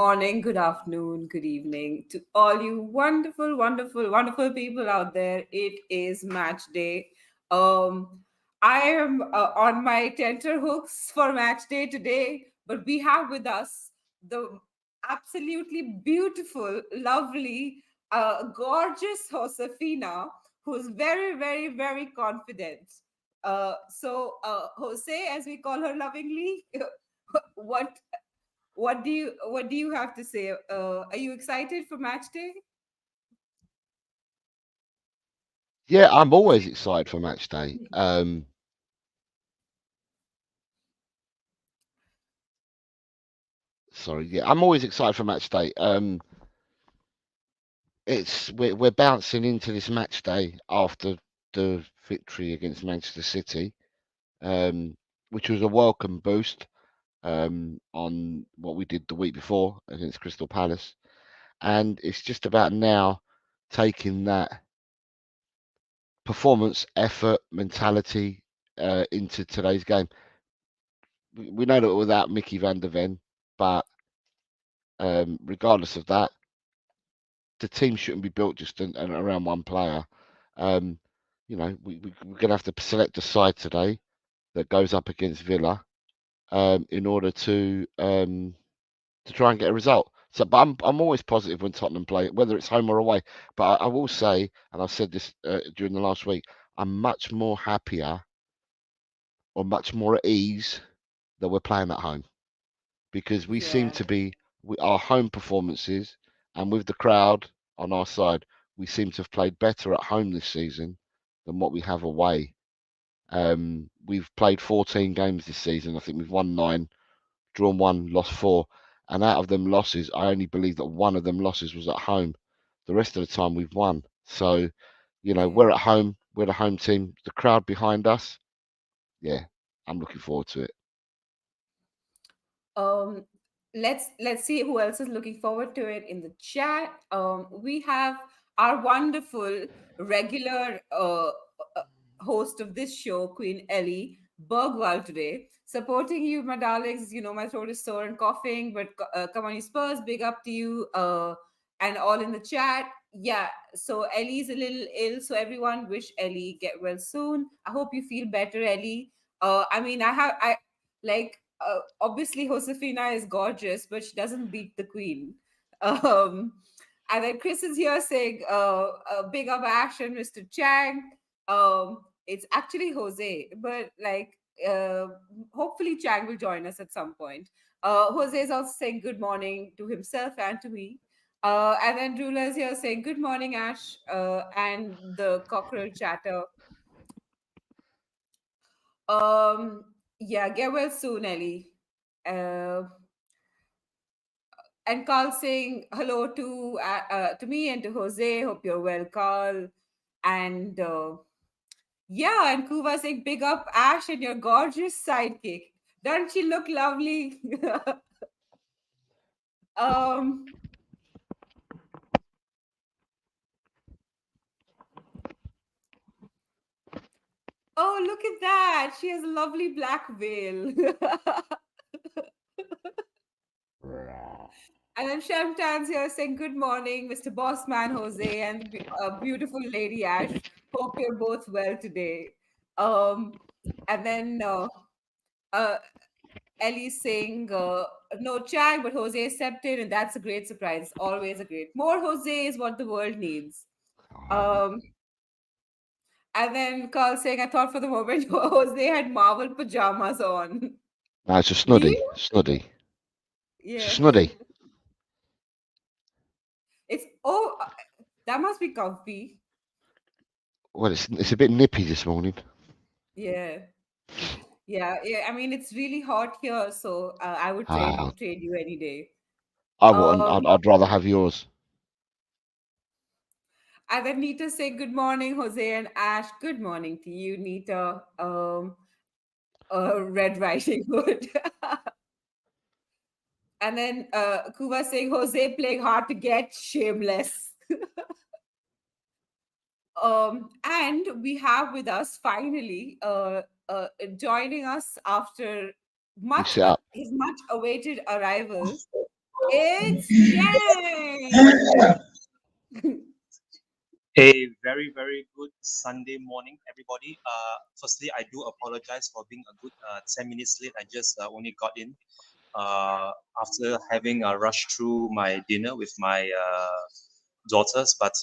morning, good afternoon, good evening to all you wonderful, wonderful, wonderful people out there. It is match day. I am on my tenterhooks for match day today, but we have with us the absolutely beautiful, lovely, gorgeous Josefina, who's very, very, very confident. Jose, as we call her lovingly, what what do you have to say? Are you excited for match day? Yeah, I'm always excited for match day. Sorry, yeah, I'm always excited for match day. We're bouncing into this match day after the victory against Manchester City, which was a welcome boost on what we did the week before against Crystal Palace, and it's just about now taking that performance, effort, mentality into today's game. We know that without Mickey van der Ven, but regardless of that, the team shouldn't be built just around one player. We're going to have to select a side today that goes up against Villa in order to try and get a result. So, but I'm always positive when Tottenham play, whether it's home or away. But I will say, and I've said this during the last week, I'm much more happier or much more at ease that we're playing at home, because we seem Yeah. to be our home performances, and with the crowd on our side, we seem to have played better at home this season than what we have away. We've played 14 games this season. I think we've won 9, drawn 1, lost 4. And out of them losses, I only believe that one of them losses was at home. The rest of the time we've won. So, we're Yeah. at home. We're the home team. The crowd behind us. Yeah, I'm looking forward to it. Um, let's see who else is looking forward to it in the chat. We have our wonderful regular uh, host of this show, Queen Ellie Bergwall, today, supporting you, my darlings. You know my throat is sore and coughing, but come on, you Spurs, big up to you. And all in the chat. Yeah, so Ellie's a little ill, so everyone wish Ellie get well soon. I hope you feel better, Ellie. I mean, I like obviously Josefina is gorgeous, but she doesn't beat the queen. Um, and then Chris is here saying, big up action, Mr. Chang. It's actually Jose, but uh, hopefully Chang will join us at some point. Jose is also saying good morning to himself and to me. And then Drula is here saying good morning, Ash, and the cockerel chatter. Um, yeah, get well soon, Ellie. Uh, and Carl saying hello to me and to Jose. Hope you're well, Carl. And yeah, and Kuva saying big up Ash and your gorgeous sidekick. Doesn't she look lovely? um. Oh, look at that! She has a lovely black veil. And then Shamtan's here saying good morning, Mr. Bossman Jose and beautiful Lady Ash. Hope you're both well today. Um, and then uh, Ellie's saying no Chang, but Jose accepted, and that's a great surprise. Always a great. More Jose is what the world needs. Um, and then Carl saying, I thought for the moment Jose had Marvel pajamas on. No, it's a Do snuddy. you? Snuddy. It's a Yeah. snuddy. It's that must be comfy. Well, it's a bit nippy this morning. Yeah. Yeah. I mean, it's really hot here, so I would Ah, trade you any day. I wouldn't. Um, I'd rather have yours. and then Nita saying good morning, Jose and Ash. Good morning to you, Nita. Red Riding Hood. And then Kuva saying Jose playing hard to get, shameless. And we have with us finally joining us after You sit up. his much awaited arrival. It's Chang. A very, very good Sunday morning, everybody. Firstly, I do apologize for being a good 10 minutes late. I just only got in after having rushed through my dinner with my daughters, but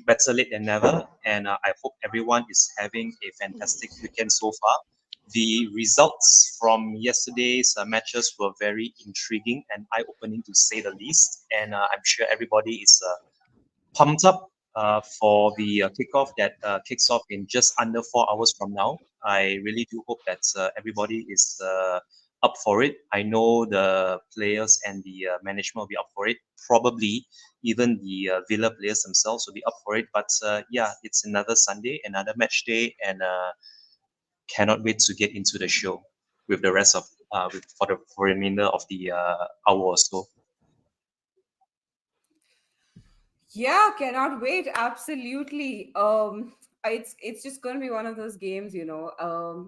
better late than never. And I hope everyone is having a fantastic weekend so far. The results from yesterday's matches were very intriguing and eye-opening to say the least. And I'm sure everybody is pumped up for the kickoff that kicks off in just under 4 hours from now. I really do hope that everybody is up for it. I know the players and the management will be up for it. Probably even the Villa players themselves will be up for it. But yeah, it's another Sunday, another match day, and cannot wait to get into the show with the rest of for the remainder of the hour or so. Yeah, cannot wait. Absolutely. It's just going to be one of those games, you know.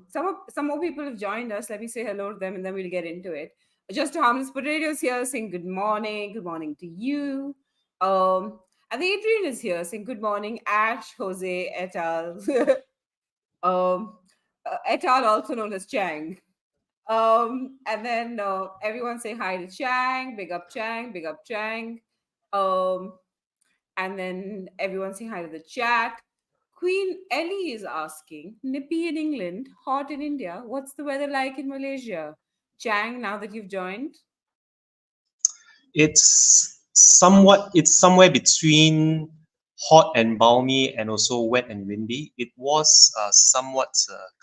Some more people have joined us. Let me say hello to them, and then we'll get into it. Just a harmless potatoes here saying good morning to you. And the Adrian is here saying good morning, Ash, Jose, et al. Et al. Also known as Chang. And then everyone say hi to Chang, big up Chang, big up Chang. And then everyone say hi to the chat. Queen Ellie is asking, nippy in England, hot in India. What's the weather like in Malaysia? Chang, now that you've joined. It's somewhere between hot and balmy and also wet and windy. It was somewhat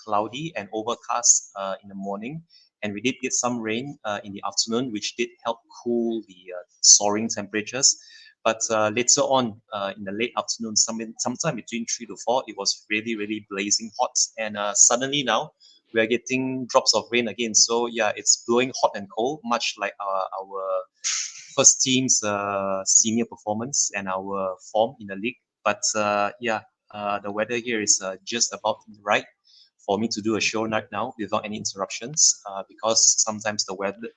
cloudy and overcast in the morning, and we did get some rain in the afternoon, which did help cool the soaring temperatures. But later on in the late afternoon, sometime between 3 to 4, it was really, really blazing hot. And suddenly now we are getting drops of rain again. So yeah, it's blowing hot and cold, much like our first team's senior performance and our form in the league. But yeah, the weather here is just about right for me to do a show right now without any interruptions, because sometimes the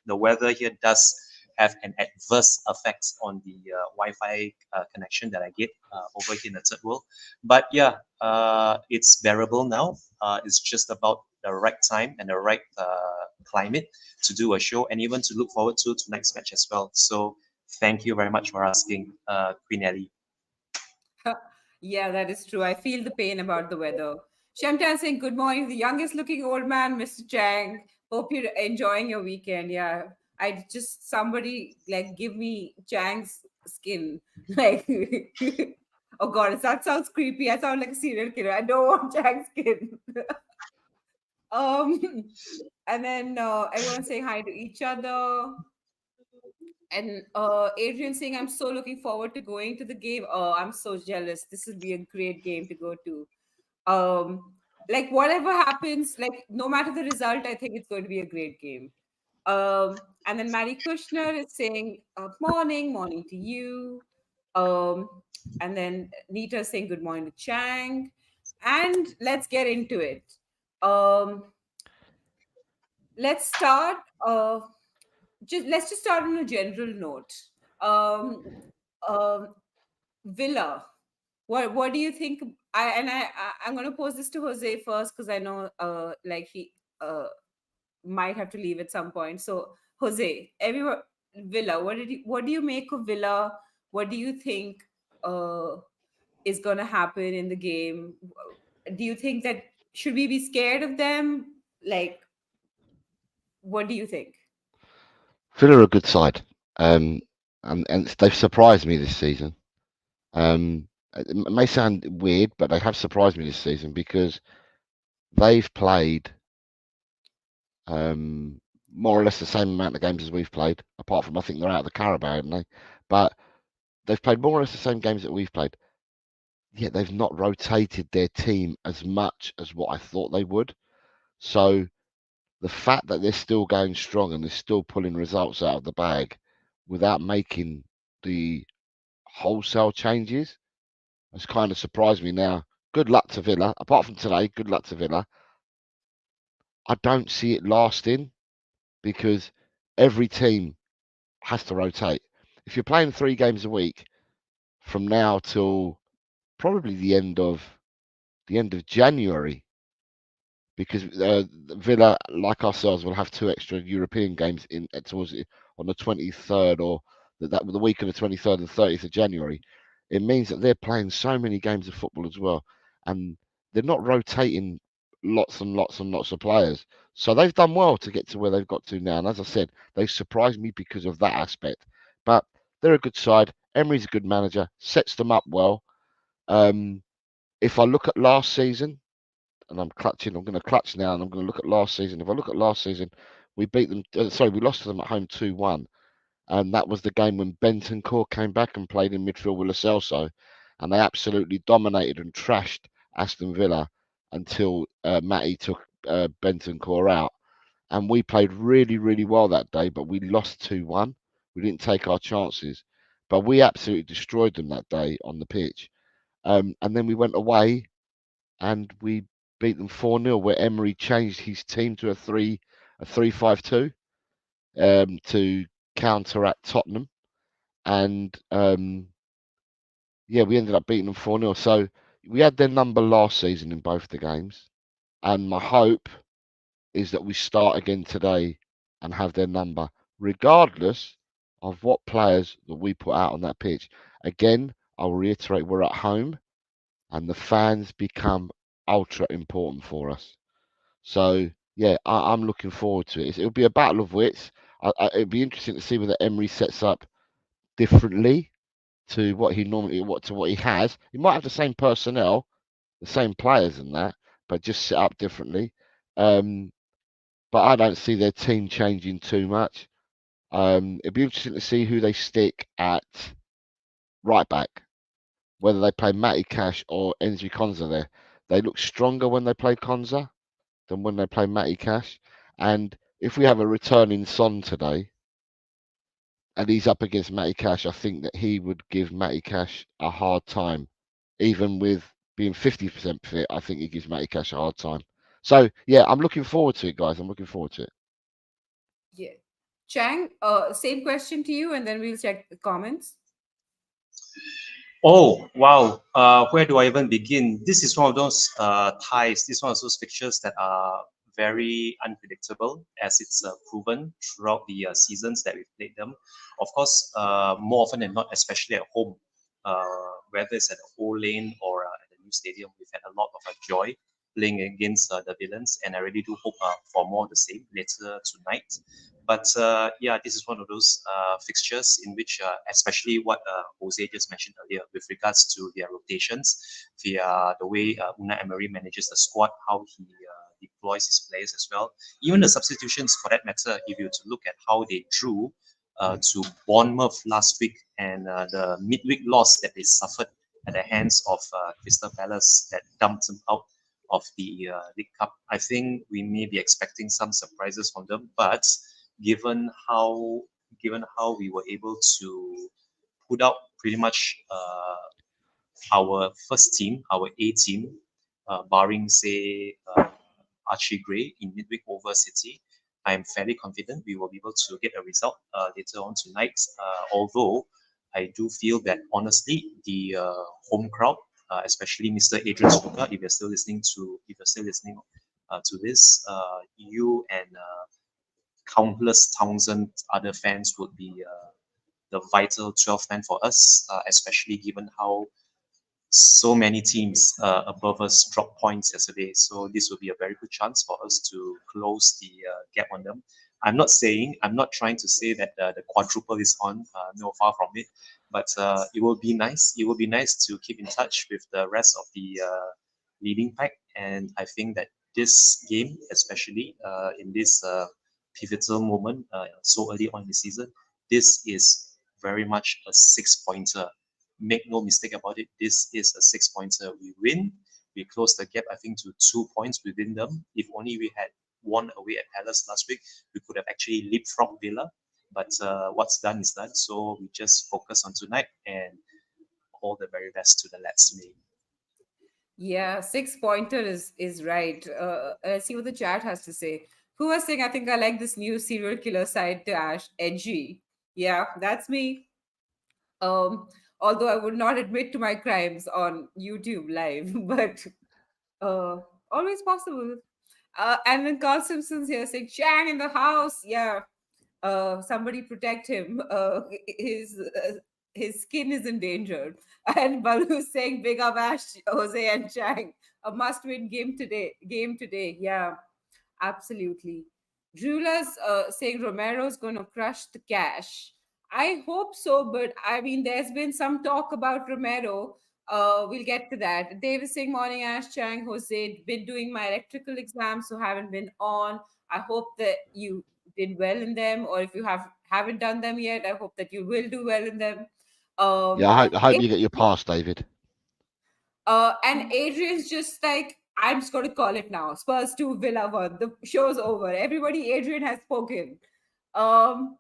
weather here does have an adverse effect on the Wi-Fi connection that I get over here in the third world. But yeah, it's bearable now. It's just about the right time and the right climate to do a show and even to look forward to tonight's match as well. So thank you very much for asking, Queen Ellie. Yeah, that is true. I feel the pain about the weather. Shamtan saying good morning, the youngest looking old man, Mr. Chang. Hope you're enjoying your weekend. Yeah. I just somebody like give me Chang's skin. Like oh god, that sounds creepy. I sound like a serial killer. I don't want Chang's skin. um and then everyone saying hi to each other. And Adrian saying, I'm so looking forward to going to the game. Oh, I'm so jealous. This will be a great game to go to. Like whatever happens, like no matter the result, I think it's going to be a great game. And then Mary Kushner is saying, morning to you. And then Nita is saying good morning to Chang. And let's get into it. Let's start. Let's just start on a general note. Um, Villa. What do you think? I'm going to pose this to Jose first because I know like he might have to leave at some point. So Jose, everyone, Villa. What do you make of Villa? What do you think is going to happen in the game? Do you think that should we be scared of them? Like, what do you think? Villa are a good side, and they've surprised me this season. It may sound weird, but they have surprised me this season because they've played more or less the same amount of games as we've played, apart from I think they're out of the Carabao, haven't they? But they've played more or less the same games that we've played. Yet they've not rotated their team as much as what I thought they would. So the fact that they're still going strong and they're still pulling results out of the bag without making the wholesale changes has kind of surprised me now. Good luck to Villa. Apart from today, good luck to Villa. I don't see it lasting because every team has to rotate. If you're playing 3 games a week from now till probably the end of January, because Villa, like ourselves, will have 2 extra European games in towards on the 23rd or the week of the 23rd and 30th of January. It means that they're playing so many games of football as well, and they're not rotating lots and lots and lots of players. So they've done well to get to where they've got to now. And as I said, they surprised me because of that aspect. But they're a good side. Emery's a good manager, sets them up well. If I look at last season, and I'm going to clutch now, and I'm going to look at last season. If I look at last season, we beat them. We lost to them at home 2-1, and that was the game when Bentancur came back and played in midfield with Lo Celso, and they absolutely dominated and trashed Aston Villa until Matty took Bentancur out, and we played really, really well that day, but we lost 2-1. We didn't take our chances, but we absolutely destroyed them that day on the pitch. And then we went away and we beat them 4-0, where Emery changed his team to a 3-5-2 to counteract Tottenham, and we ended up beating them 4-0. So we had their number last season in both the games, and my hope is that we start again today and have their number, regardless of what players that we put out on that pitch. Again, I'll reiterate, we're at home, and the fans become ultra important for us. So yeah, I'm looking forward to it. It'll be a battle of wits. It'll be interesting to see whether Emery sets up differently to what he has. He might have the same personnel, the same players and that, but just set up differently. But I don't see their team changing too much. It'd be interesting to see who they stick at right back, whether they play Matty Cash or Enzi Konza there. They look stronger when they play Konza than when they play Matty Cash. And if we have a returning Son today and he's up against Matty Cash, I think that he would give Matty Cash a hard time. Even with being 50% fit, I think he gives Matty Cash a hard time. So yeah, I'm looking forward to it, guys. I'm looking forward to it. Yeah. Chang, same question to you, and then we'll check the comments. Oh, wow. Where do I even begin? This is one of those ties, this is one of those fixtures that are very unpredictable, as it's proven throughout the seasons that we've played them. Of course, more often than not, especially at home, whether it's at the Old Lane or at the new stadium, we've had a lot of joy playing against the villains, and I really do hope for more of the same later tonight. But this is one of those fixtures in which, especially what Jose just mentioned earlier, with regards to their rotations, the way Unai Emery manages the squad, how he deploys his players as well. Even the substitutions, for that matter, if you were to look at how they drew to Bournemouth last week, and the midweek loss that they suffered at the hands of Crystal Palace that dumped them out of the League Cup. I think we may be expecting some surprises from them, but given how we were able to put out pretty much our first team, our A team, barring say Archie Gray in midweek over City, I'm fairly confident we will be able to get a result later on tonight. Although I do feel that honestly, the home crowd, especially Mr. Adrian Suka, if you're still listening to this, you and countless thousand other fans would be the vital 12th man for us, especially given how so many teams above us dropped points yesterday. So this will be a very good chance for us to close the gap on them. I'm not trying to say that the quadruple is on, no, far from it. But it will be nice. It will be nice to keep in touch with the rest of the leading pack. And I think that this game, especially in this pivotal moment so early on in the season, this is very much a 6-pointer. Make no mistake about it, this is a 6-pointer. We win, we close the gap, I think, to 2 points within them. If only we had won away at Palace last week, we could have actually leapfrogged Villa. But what's done is done. So we just focus on tonight and all the very best to the lads. Yeah, 6-pointer is right. Let's see what the chat has to say. Who was saying, I think I like this new serial killer side to Ash, edgy. Yeah, that's me. Um, Although I would not admit to my crimes on YouTube live, but uh, always possible. And then Carl Simpson's here saying, Chang in the house. Yeah. Somebody protect him. His skin is endangered. And Balu saying, big up Ash, Jose and Chang. A must win game today. Game today. Yeah, absolutely. Drula's saying Romero's going to crush the cash. I hope so, but I mean, there's been some talk about Romero. We'll get to that. Dave is saying, morning, Ash, Chang, Jose. Been doing my electrical exams, so haven't been on. I hope that you did well in them, or if you haven't done them yet, I hope that you will do well in them. Yeah, Um, I hope you get your pass, David. and Adrian's just like, I'm just going to call it now. Spurs 2, Villa 1. The show's over. Everybody, Adrian has spoken. Um,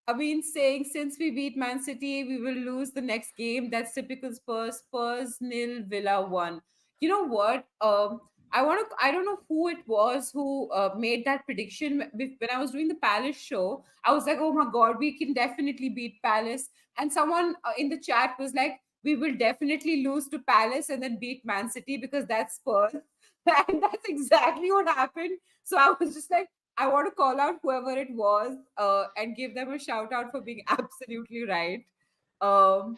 I mean, saying since we beat Man City, we will lose the next game. That's typical Spurs. Spurs nil, Villa 1. You know what? I don't know who it was who made that prediction. When I was doing the Palace show, I was like, oh my God, we can definitely beat Palace. And someone in the chat was like, we will definitely lose to Palace and then beat Man City because that's Spurs. And that's exactly what happened. So I was just like, I want to call out whoever it was and give them a shout out for being absolutely right. Um,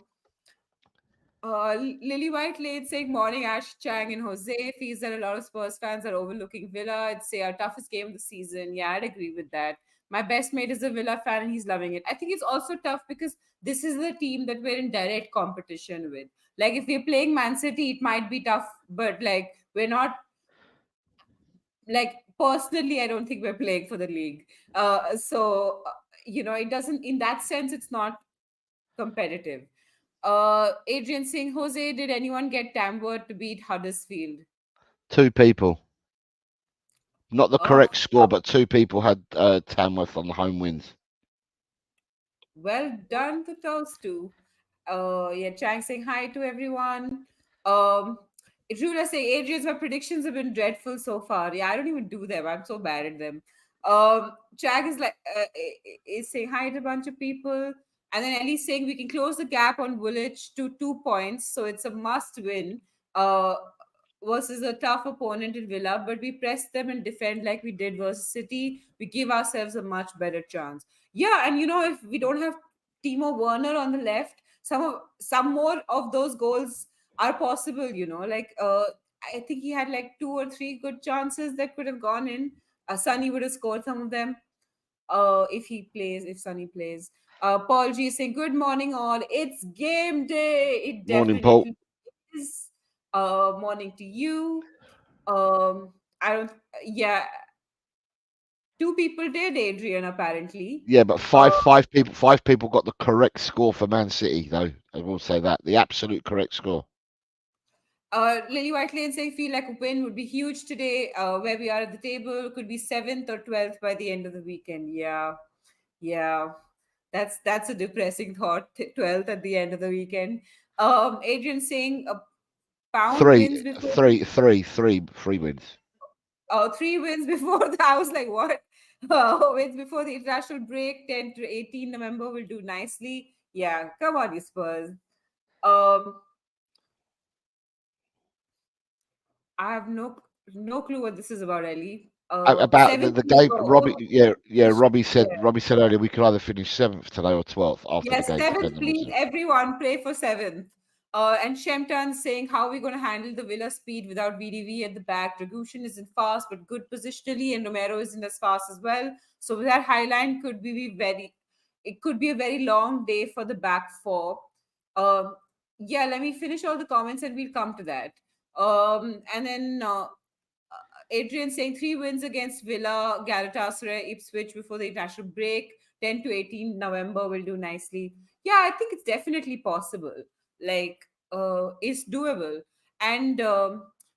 Lily White Lane saying, morning, Ash, Chang, and Jose. Feels that a lot of Spurs fans are overlooking Villa. I'd say our toughest game of the season. Yeah, I'd agree with that. My best mate is a Villa fan and he's loving it. I think it's also tough because this is the team that we're in direct competition with. Like, if we're playing Man City, it might be tough, but like, we're not, like, personally, I don't think we're playing for the league. It doesn't, in that sense, it's not competitive. Adrian saying, Jose, did anyone get tampered to beat Huddersfield? 2 people. Not the Oh, correct score, but 2 people had Tamworth on the home wins. well done to those two. Yeah, Chang saying hi to everyone. Um, Rula saying, Adrian's, my predictions have been dreadful so far. Yeah, I don't even do them. I'm so bad at them. Chang is like, is saying hi to a bunch of people. And then Ellie's saying we can close the gap on Woolwich to 2 points. So it's a must win versus a tough opponent in Villa. But we press them and defend like we did versus City. We give ourselves a much better chance. Yeah, and if we don't have Timo Werner on the left, some more of those goals are possible. I think he had like 2 or 3 good chances that could have gone in. Sonny would have scored some of them if Sonny plays. Paul G is saying, good morning, all. It's game day. It Morning, Paul. definitely is. Morning to you. I don't, yeah, 2 people did, Adrian, apparently. Yeah, but five people got the correct score for Man City, though. I will say that. The absolute correct score. Lily White Lane saying, feel like a win would be huge today. Where we are at the table could be 7th or 12th by the end of the weekend. Yeah, that's a depressing thought. 12th at the end of the weekend. Adrian saying Pound wins before. Three wins. 3 wins before I was like, what? Wins before the international break. 10 to 18 November will do nicely. Yeah, come on, you Spurs. I have no clue what this is about, Ellie. About the game, Robbie. Robbie said. Yeah. Robbie said earlier we could either finish 7th today or 12th after Yes, the game. 7th, please, everyone, pray for 7th. And Shemtan saying, how are we going to handle the Villa speed without VDV at the back? Dragushin isn't fast, but good positionally, and Romero isn't as fast as well. So with that high line, it could be a very long day for the back four. Yeah, let me finish all the comments and we'll come to that. And then Adrian saying 3 wins against Villa, Galatasaray, Ipswich before the international break. 10 to 18 November will do nicely. Yeah, I think it's definitely possible. Like, it's doable. And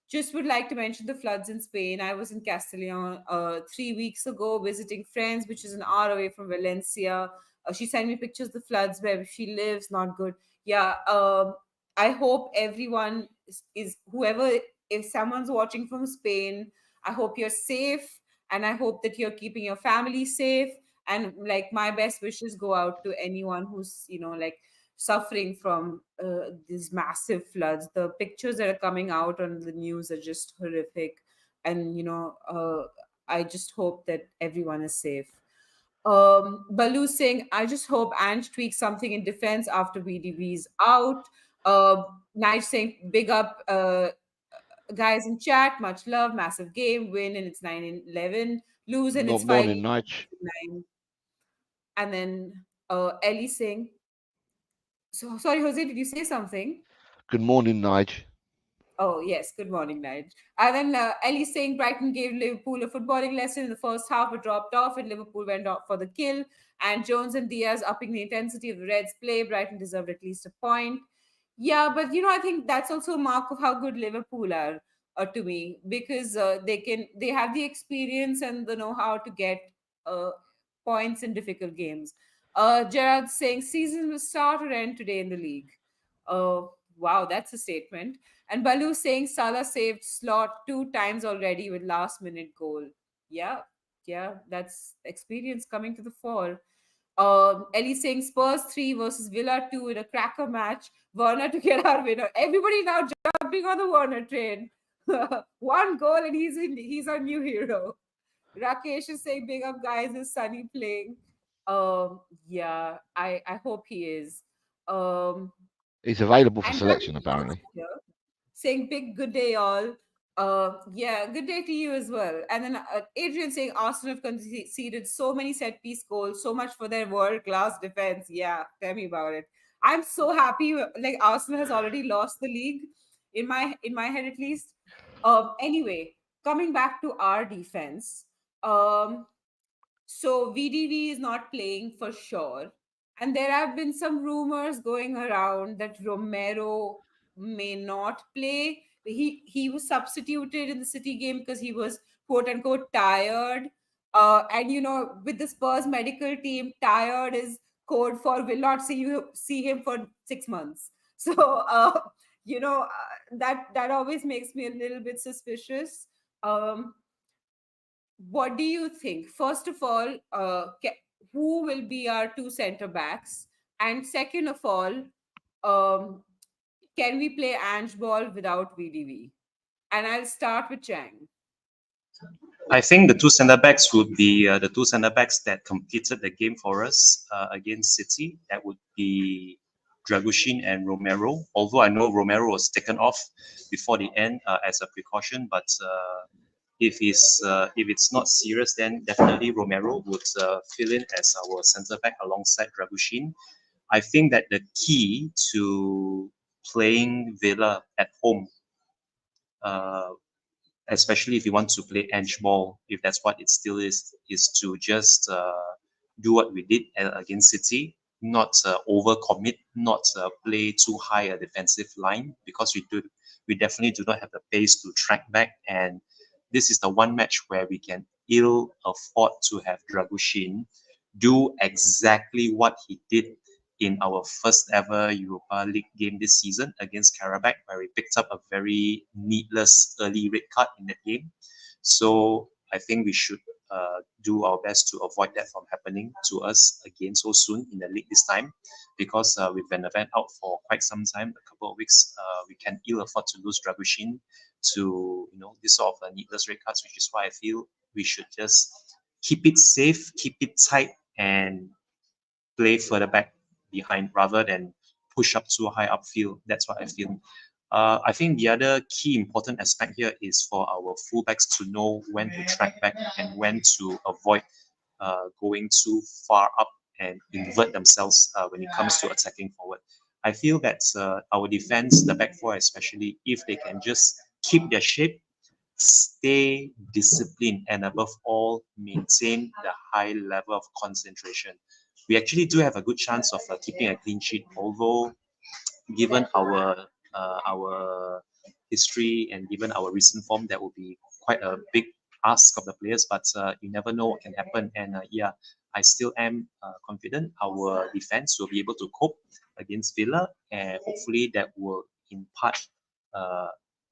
just would like to mention the floods in Spain. I was in Castellon 3 weeks ago visiting friends, which is an hour away from Valencia. She sent me pictures of the floods where she lives. Not good. Yeah. I hope everyone is whoever, if someone's watching from Spain, I hope you're safe and I hope that you're keeping your family safe. And like my best wishes go out to anyone who's, like suffering from these massive floods. The pictures that are coming out on the news are just horrific. And, I just hope that everyone is safe. Balu saying, I just hope Ange tweaks something in defense after VDV's out. Night saying, big up guys in chat, much love, massive game, win and it's 9-11, lose and it's 5 Morning, Nige. 9. And then Ellie saying, so sorry, Jose, did you say something? Good morning, Nige. Oh, yes. Good morning, Nige. And then Ellie saying Brighton gave Liverpool a footballing lesson in the first half, but dropped off, and Liverpool went off for the kill. And Jones and Diaz upping the intensity of the Reds' play. Brighton deserved at least a point. Yeah, but I think that's also a mark of how good Liverpool are, to me, because they have the experience and the know-how to get uh, points in difficult games. Gerard saying season will start or end today in the league. Wow, that's a statement. And Balu saying Salah saved Slot 2 times already with last minute goal. Yeah, yeah, that's experience coming to the fore. Ellie saying Spurs 3 versus Villa 2 in a cracker match. Werner to get our winner. Everybody now jumping on the Werner train. One goal and he's our new hero. Rakesh is saying big up guys, is Sunny playing? Yeah, I hope he is. Um He's available for and selection, Rakesh is apparently. also here saying big good day all. Yeah, good day to you as well. And then Adrian saying Arsenal have conceded so many set piece goals, so much for their world class defense. Yeah, tell me about it. I'm so happy. Like Arsenal has already lost the league in my head at least. Anyway, coming back to our defense. So VDV is not playing for sure. And there have been some rumors going around that Romero may not play. He was substituted in the City game because he was quote unquote tired. And with the Spurs medical team, tired is code for will not see him for 6 months. So that always makes me a little bit suspicious. What do you think? First of all, who will be our two center backs? And second of all, um, can we play Ange ball without VDV? And I'll start with Chang. I think the two centre backs would be the two centre backs that completed the game for us against City. That would be Dragushin and Romero. Although I know Romero was taken off before the end as a precaution, but if it's not serious, then definitely Romero would fill in as our centre back alongside Dragushin. I think that the key to playing Villa at home, uh, especially if you want to play edge ball, if that's what it still is to just do what we did against City, not overcommit, not play too high a defensive line, because we definitely do not have the pace to track back, and this is the one match where we can ill afford to have Dragushin do exactly what he did in our first ever Europa League game this season against Karabakh, where we picked up a very needless early red card in that game. So I think we should do our best to avoid that from happening to us again so soon in the league this time, because we've been event out for quite some time, a couple of weeks. We can ill afford to lose Dragushin to this sort of needless red cards, which is why I feel we should just keep it safe, keep it tight, and play further back behind rather than push up too high upfield. That's what I feel. I think the other key important aspect here is for our fullbacks to know when to track back and when to avoid going too far up and invert themselves when it comes to attacking forward. I feel that our defense, the back four especially, if they can just keep their shape, stay disciplined, and above all, maintain the high level of concentration, we actually do have a good chance of keeping a clean sheet. Although, given our history and given our recent form, that will be quite a big ask of the players. But you never know what can happen. And yeah, I still am confident our defense will be able to cope against Villa, and hopefully that will in part uh,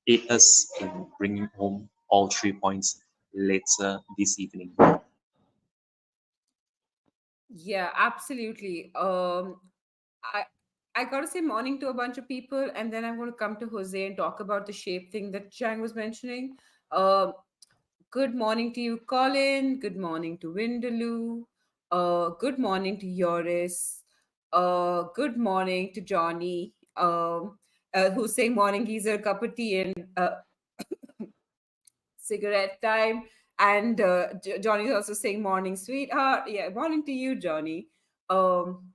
aid us in bringing home all 3 points later this evening. Yeah, absolutely. I I gotta say morning to a bunch of people, and then I'm gonna come to Jose and talk about the shape thing that Chang was mentioning. Um, Good morning to you, Colin. Good morning to Windaloo. Good morning to Yoris. Good morning to Johnny, who's saying morning geezer, cup of tea, and cigarette time. And Johnny's also saying morning, sweetheart. Yeah, morning to you, Johnny. Um,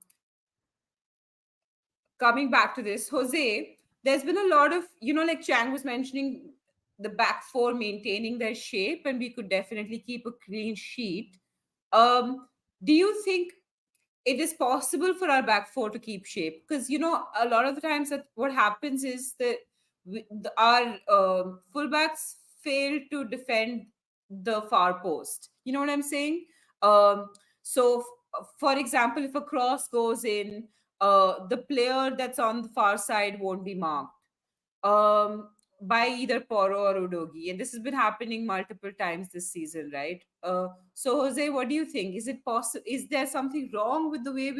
Coming back to this, Jose, there's been a lot of, like Chang was mentioning, the back four maintaining their shape, and we could definitely keep a clean sheet. Do you think it is possible for our back four to keep shape? Because, a lot of the times that what happens is that our fullbacks fail to defend the far post. You know what I'm saying? Um, for example, if a cross goes in, the player that's on the far side won't be marked by either Poro or Udogi. And this has been happening multiple times this season, right? So Jose, what do you think? Is it possible? Is there something wrong with the way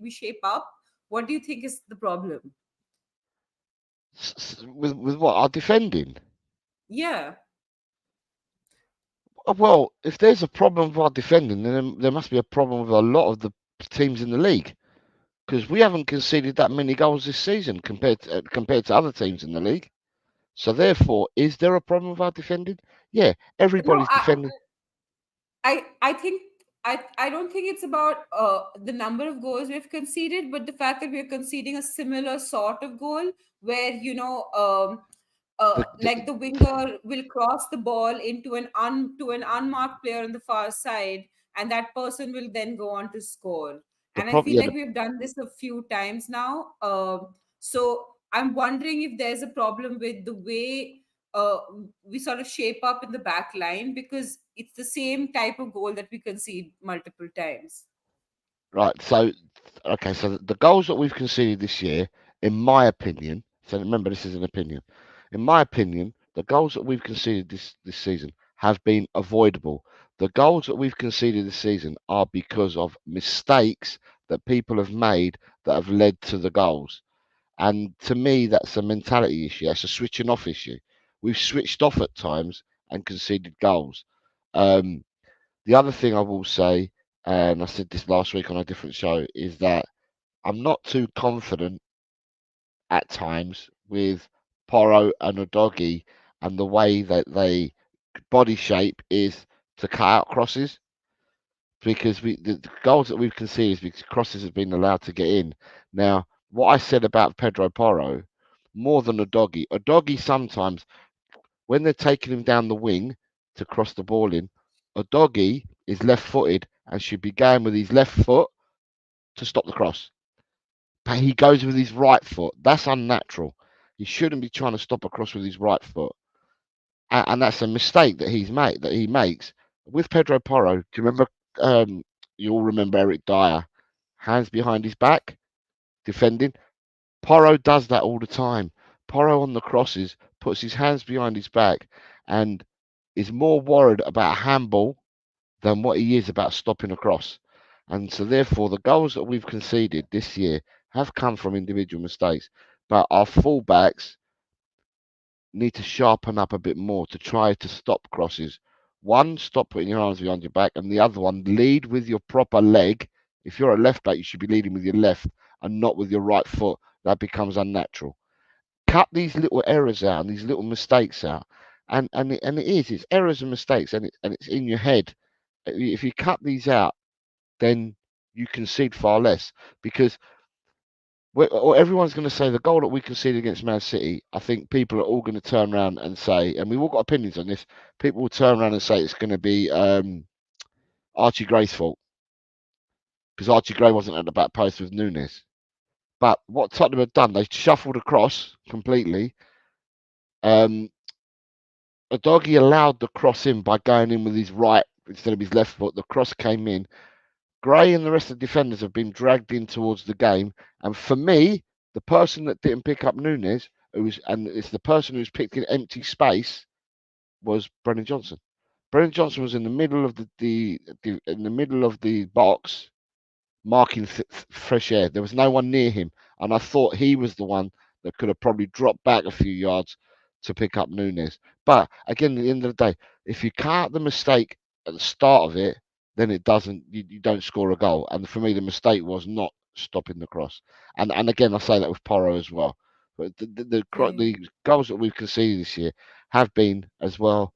we shape up? What do you think is the problem? With what are defending? Yeah. Well, if there's a problem with our defending, then there must be a problem with a lot of the teams in the league because we haven't conceded that many goals this season compared to other teams in the league. So therefore, is there a problem with our defending? Yeah, No, everybody's defending. I think I don't think it's about the number of goals we've conceded, but the fact that we're conceding a similar sort of goal where The, like the, the winger will cross the ball into to an unmarked player on the far side, and that person will then go on to score. the And I problem, feel yeah, like we've done this a few times now. So I'm wondering if there's a problem with the way uh, we sort of shape up in the back line, because it's the same type of goal that we concede multiple times. right. So, okay, so the goals that we've conceded this year, in my opinion, so remember this is an opinion. In my opinion, the goals that we've conceded this season have been avoidable. The goals that we've conceded this season are because of mistakes that people have made that have led to the goals. And to me, that's a mentality issue. That's a switching off issue. We've switched off at times and conceded goals. Um, the other thing I will say, and I said this last week on a different show, is that I'm not too confident at times with Poro and Odogi and the way that they body shape is to cut out crosses because the goals that we've conceded is because crosses have been allowed to get in. Now, what I said about Pedro Porro, more than a doggy sometimes when they're taking him down the wing to cross the ball in, a doggy is left-footed and should be going with his left foot to stop the cross. But he goes with his right foot. That's unnatural. He shouldn't be trying to stop a cross with his right foot, and that's a mistake that he makes with Pedro Porro. Do you remember? You all remember Eric Dyer, hands behind his back, defending. Porro does that all the time. Porro on the crosses puts his hands behind his back and is more worried about a handball than what he is about stopping a cross. And so, therefore, the goals that we've conceded this year have come from individual mistakes. But our fullbacks need to sharpen up a bit more to try to stop crosses. One, stop putting your arms behind your back, and the other one, lead with your proper leg. If you're a left back, you should be leading with your left and not with your right foot. That becomes unnatural. Cut these little errors out and these little mistakes out. It's errors and mistakes, and it's in your head. If you cut these out, then you concede far less because everyone's going to say the goal that we conceded against Man City. I think people are all going to turn around and say, and we've all got opinions on this. People will turn around and say it's going to be Archie Gray's fault because Archie Gray wasn't at the back post with Nunes. But what Tottenham had done, they shuffled across completely. Um, Adoghi allowed the cross in by going in with his right instead of his left foot. The cross came in. Gray and the rest of the defenders have been dragged in towards the game. And for me, the person that didn't pick up Nunes, and it's the person who's picked in empty space, was Brennan Johnson. Brennan Johnson was in the middle of the in the middle of the box, marking fresh air. There was no one near him, and I thought he was the one that could have probably dropped back a few yards to pick up Nunes. But again, at the end of the day, if you cut out the mistake at the start of it, then it doesn't. You don't score a goal. And for me, the mistake was not stopping the cross. And again, I say that with Porro as well. But the goals that we've conceded this year have been as well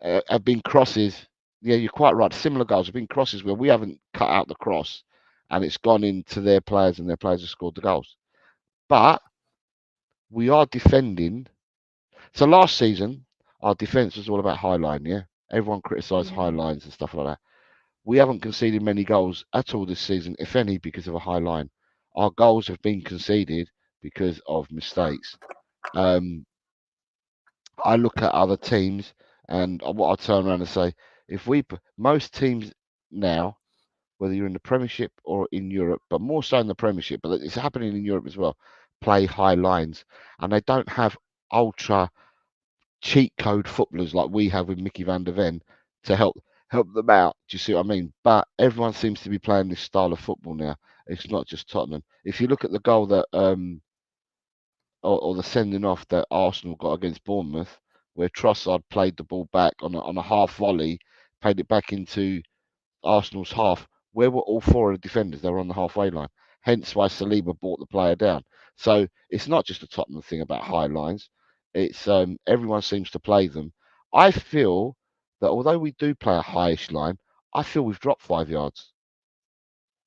have been crosses. Yeah, you're quite right. Similar goals have been crosses where we haven't cut out the cross, and it's gone into their players, and their players have scored the goals. But we are defending. So last season, our defence was all about high line. Yeah, everyone criticised high lines and stuff like that. We haven't conceded many goals at all this season, if any, because of a high line. Our goals have been conceded because of mistakes. I look at other teams, and what I turn around and say, if most teams now, whether you're in the Premiership or in Europe, but more so in the Premiership, but it's happening in Europe as well, play high lines, and they don't have ultra cheat code footballers like we have with Mickey van der Ven to help them out. Do you see what I mean? But everyone seems to be playing this style of football now. It's not just Tottenham. If you look at the goal that or the sending off that Arsenal got against Bournemouth, where Trossard played the ball back on a half volley, played it back into Arsenal's half. Where were all four of the defenders? They were on the halfway line. Hence why Saliba brought the player down. So it's not just a Tottenham thing about high lines. It's everyone seems to play them. I feel that although we do play a highish line, I feel we've dropped 5 yards.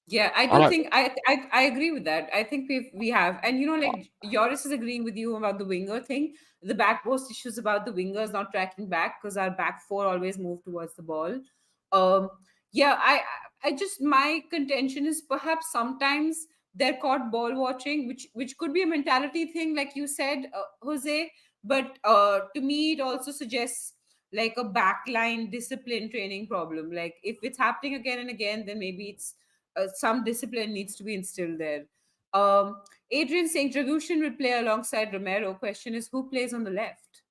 Yeah, I I do don't. think I agree with that. I think we have, and like Yoris is agreeing with you about the winger thing. The back post issues about the wingers not tracking back because our back four always move towards the ball. Um, yeah, I just my contention is perhaps sometimes they're caught ball watching, which could be a mentality thing, like you said, Jose. But to me, it also suggests like a backline discipline training problem. Like if it's happening again and again, then maybe it's some discipline needs to be instilled there. Adrian saying Dragushin will play alongside Romero. Question is who plays on the left?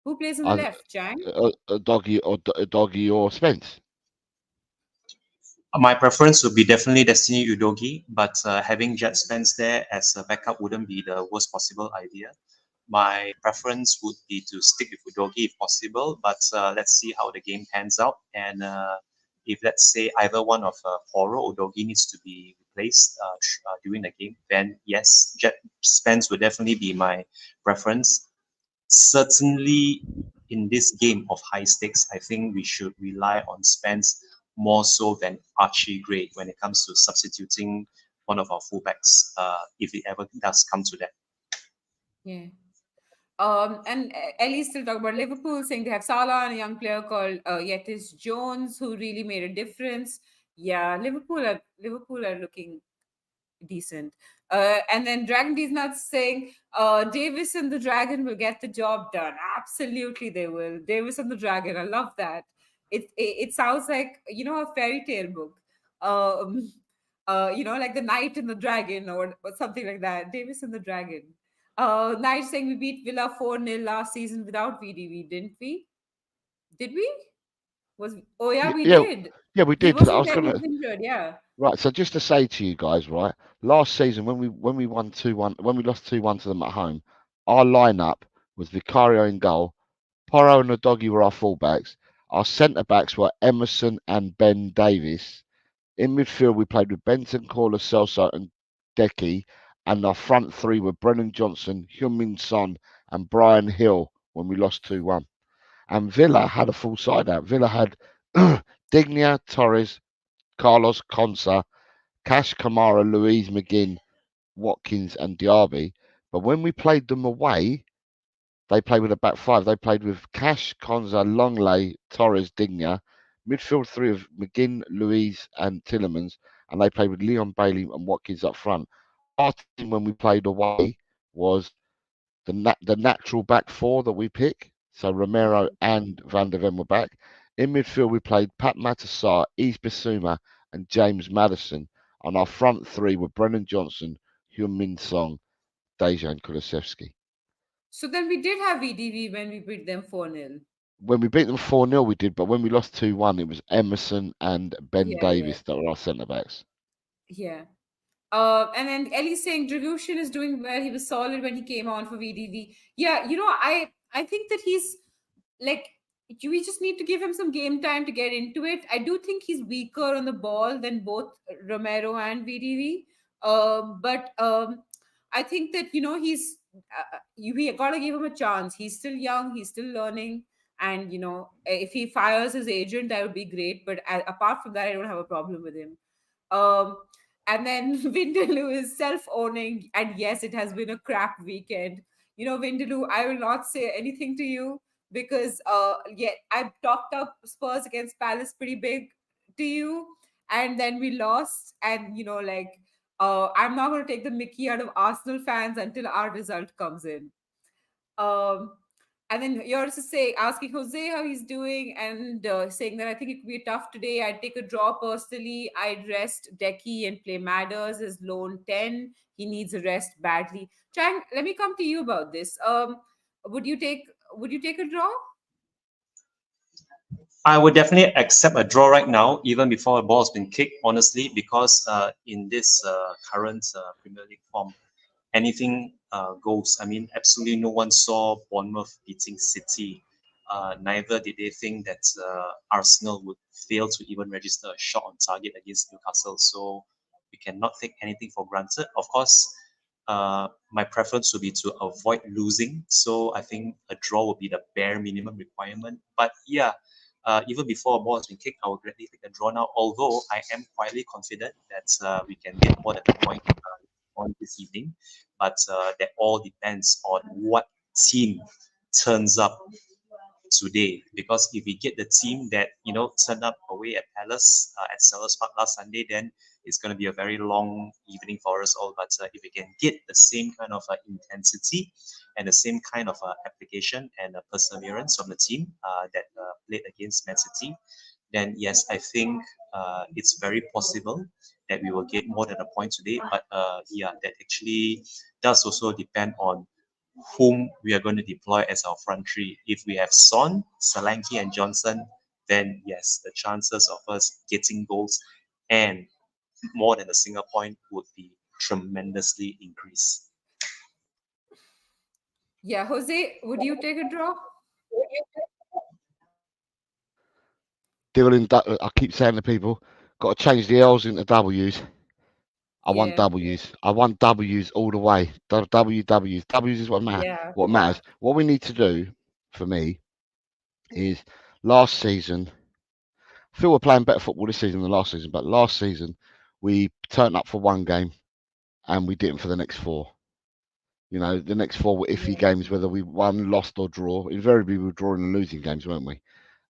Who plays on the I, left, Chang? a doggy or Spence. My preference would be definitely Destiny Udogi, but having Jet Spence there as a backup wouldn't be the worst possible idea. My preference would be to stick with Udogi if possible, but let's see how the game pans out. And if let's say either one of Poro or Udogi needs to be replaced during the game, then yes, Jet Spence would definitely be my preference. Certainly, in this game of high stakes, I think we should rely on Spence more so than Archie Gray when it comes to substituting one of our fullbacks, if it ever does come to that. Yeah. And Ellie still talking about Liverpool, saying they have Salah and a young player called Yetis Jones, who really made a difference. Yeah, Liverpool are looking decent. And then Dragon D's not saying Davis and the Dragon will get the job done. Absolutely, they will. Davis and the Dragon. I love that. It sounds like a fairy tale book. Um, like the Knight and the Dragon or something like that. Davis and the Dragon. Knight saying we beat Villa 4-0 last season without VDV, didn't we? Did we? Oh yeah, we Yeah, did. yeah, we He did. I wasn't was there. He gonna. was injured. Yeah. Right, so just to say to you guys, right, last season when we won 2-1, when we lost 2-1 to them at home, our lineup was Vicario in goal, Porro and Doggy were our fullbacks. Our centre backs were Emerson and Ben Davis. In midfield, we played with Benson, Corler, Celso, and Decky, and our front three were Brennan Johnson, Heung-min Son, and Brian Hill when we lost 2-1. And Villa had a full side out. Villa had Digna, Torres, Carlos Consa, Cash Kamara, Louise McGinn, Watkins, and Diaby. But when we played them away, they played with a back five. They played with Cash, Konza, Longley, Torres, Digna, midfield three of McGinn, Louise, and Tillemans, and they played with Leon Bailey and Watkins up front. Our team, when we played away, was the natural back four that we pick. So Romero and Van der Ven were back. In midfield, we played Pat Matassar, East Basuma, and James Madison. And our front three were Brennan Johnson, Heung-min Song, Dejan Kulusevski. So then we did have VDV when we beat them 4-0. When we beat them 4-0, we did, but when we lost 2-1, it was Emerson and Ben Yeah, yeah. Davis that were our centre backs. Yeah. And then Ellie's saying Dragushin is doing well. He was solid when he came on for VDV. Yeah, I think that he's like we just need to give him some game time to get into it. I do think he's weaker on the ball than both Romero and VDV. But I think that he's we gotta give him a chance. He's still young. He's still learning. And if he fires his agent, that would be great. But apart from that, I don't have a problem with him. Um, and then Vindaloo is self-owning, and yes, it has been a crap weekend. Vindaloo, I will not say anything to you because yeah, I talked up Spurs against Palace pretty big to you, and then we lost, and I'm not going to take the Mickey out of Arsenal fans until our result comes in. Um, and then you're also asking Jose how he's doing, and saying that I think it could be tough today. I'd take a draw personally. I'd rest Decky and play Madders as lone 10. He needs a rest badly. Chang, let me come to you about this. Would you take would you take a draw? I would definitely accept a draw right now, even before a ball has been kicked, honestly, because in this current Premier League form, anything goes. I mean, absolutely no one saw Bournemouth beating City. Neither did they think that Arsenal would fail to even register a shot on target against Newcastle. So we cannot take anything for granted. Of course, my preference would be to avoid losing. So I think a draw would be the bare minimum requirement. But yeah, even before a ball has been kicked, I will gladly take a draw now. Although I am quietly confident that we can get more than a point on this evening. But that all depends on what team turns up today. Because if we get the team that turned up away at Palace at Sellers Park last Sunday, then it's going to be a very long evening for us all. But if we can get the same kind of intensity and the same kind of application and perseverance from the team that played against Man City, then yes, I think it's very possible that we will get more than a point today. But yeah, that actually does also depend on whom we are going to deploy as our front three. If we have Son, Solanke, and Johnson, then yes, the chances of us getting goals and more than a single point would be tremendously increased. Yeah, Jose, would you take a draw? Dylan, I keep saying to people, got to change the L's into W's. I want Yeah, W's. I want W's all the way. W's. W's is what matters. yeah, What matters. What we need to do for me is last season. I feel we're playing better football this season than last season, but last season we turned up for one game and we didn't for the next four. The next four were iffy yeah, games, whether we won, lost, or draw. Invariably, we were drawing and losing games, weren't we?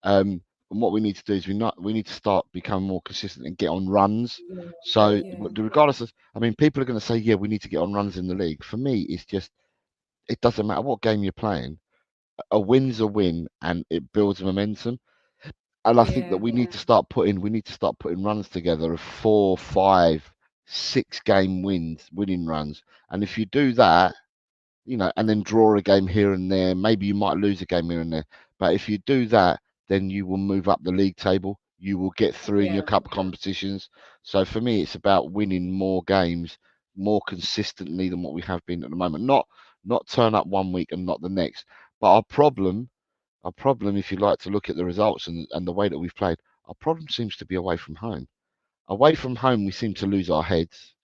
And what we need to do is we need to start becoming more consistent and get on runs. yeah, So yeah, regardless of, I mean, people are going to say, yeah, we need to get on runs in the league. For me, it's just it doesn't matter what game you're playing. A win's a win, and it builds momentum. And I think that yeah, we need to start putting runs together of 4, 5, 6 game winning runs. And if you do that, and then draw a game here and there. Maybe you might lose a game here and there, but if you do that, then you will move up the league table. You will get through in your yeah, cup competitions. So for me, it's about winning more games more consistently than what we have been at the moment. Not turn up one week and not the next. But our problem, if you like to look at the results and the way that we've played, our problem seems to be away from home. Away from home, we seem to lose our heads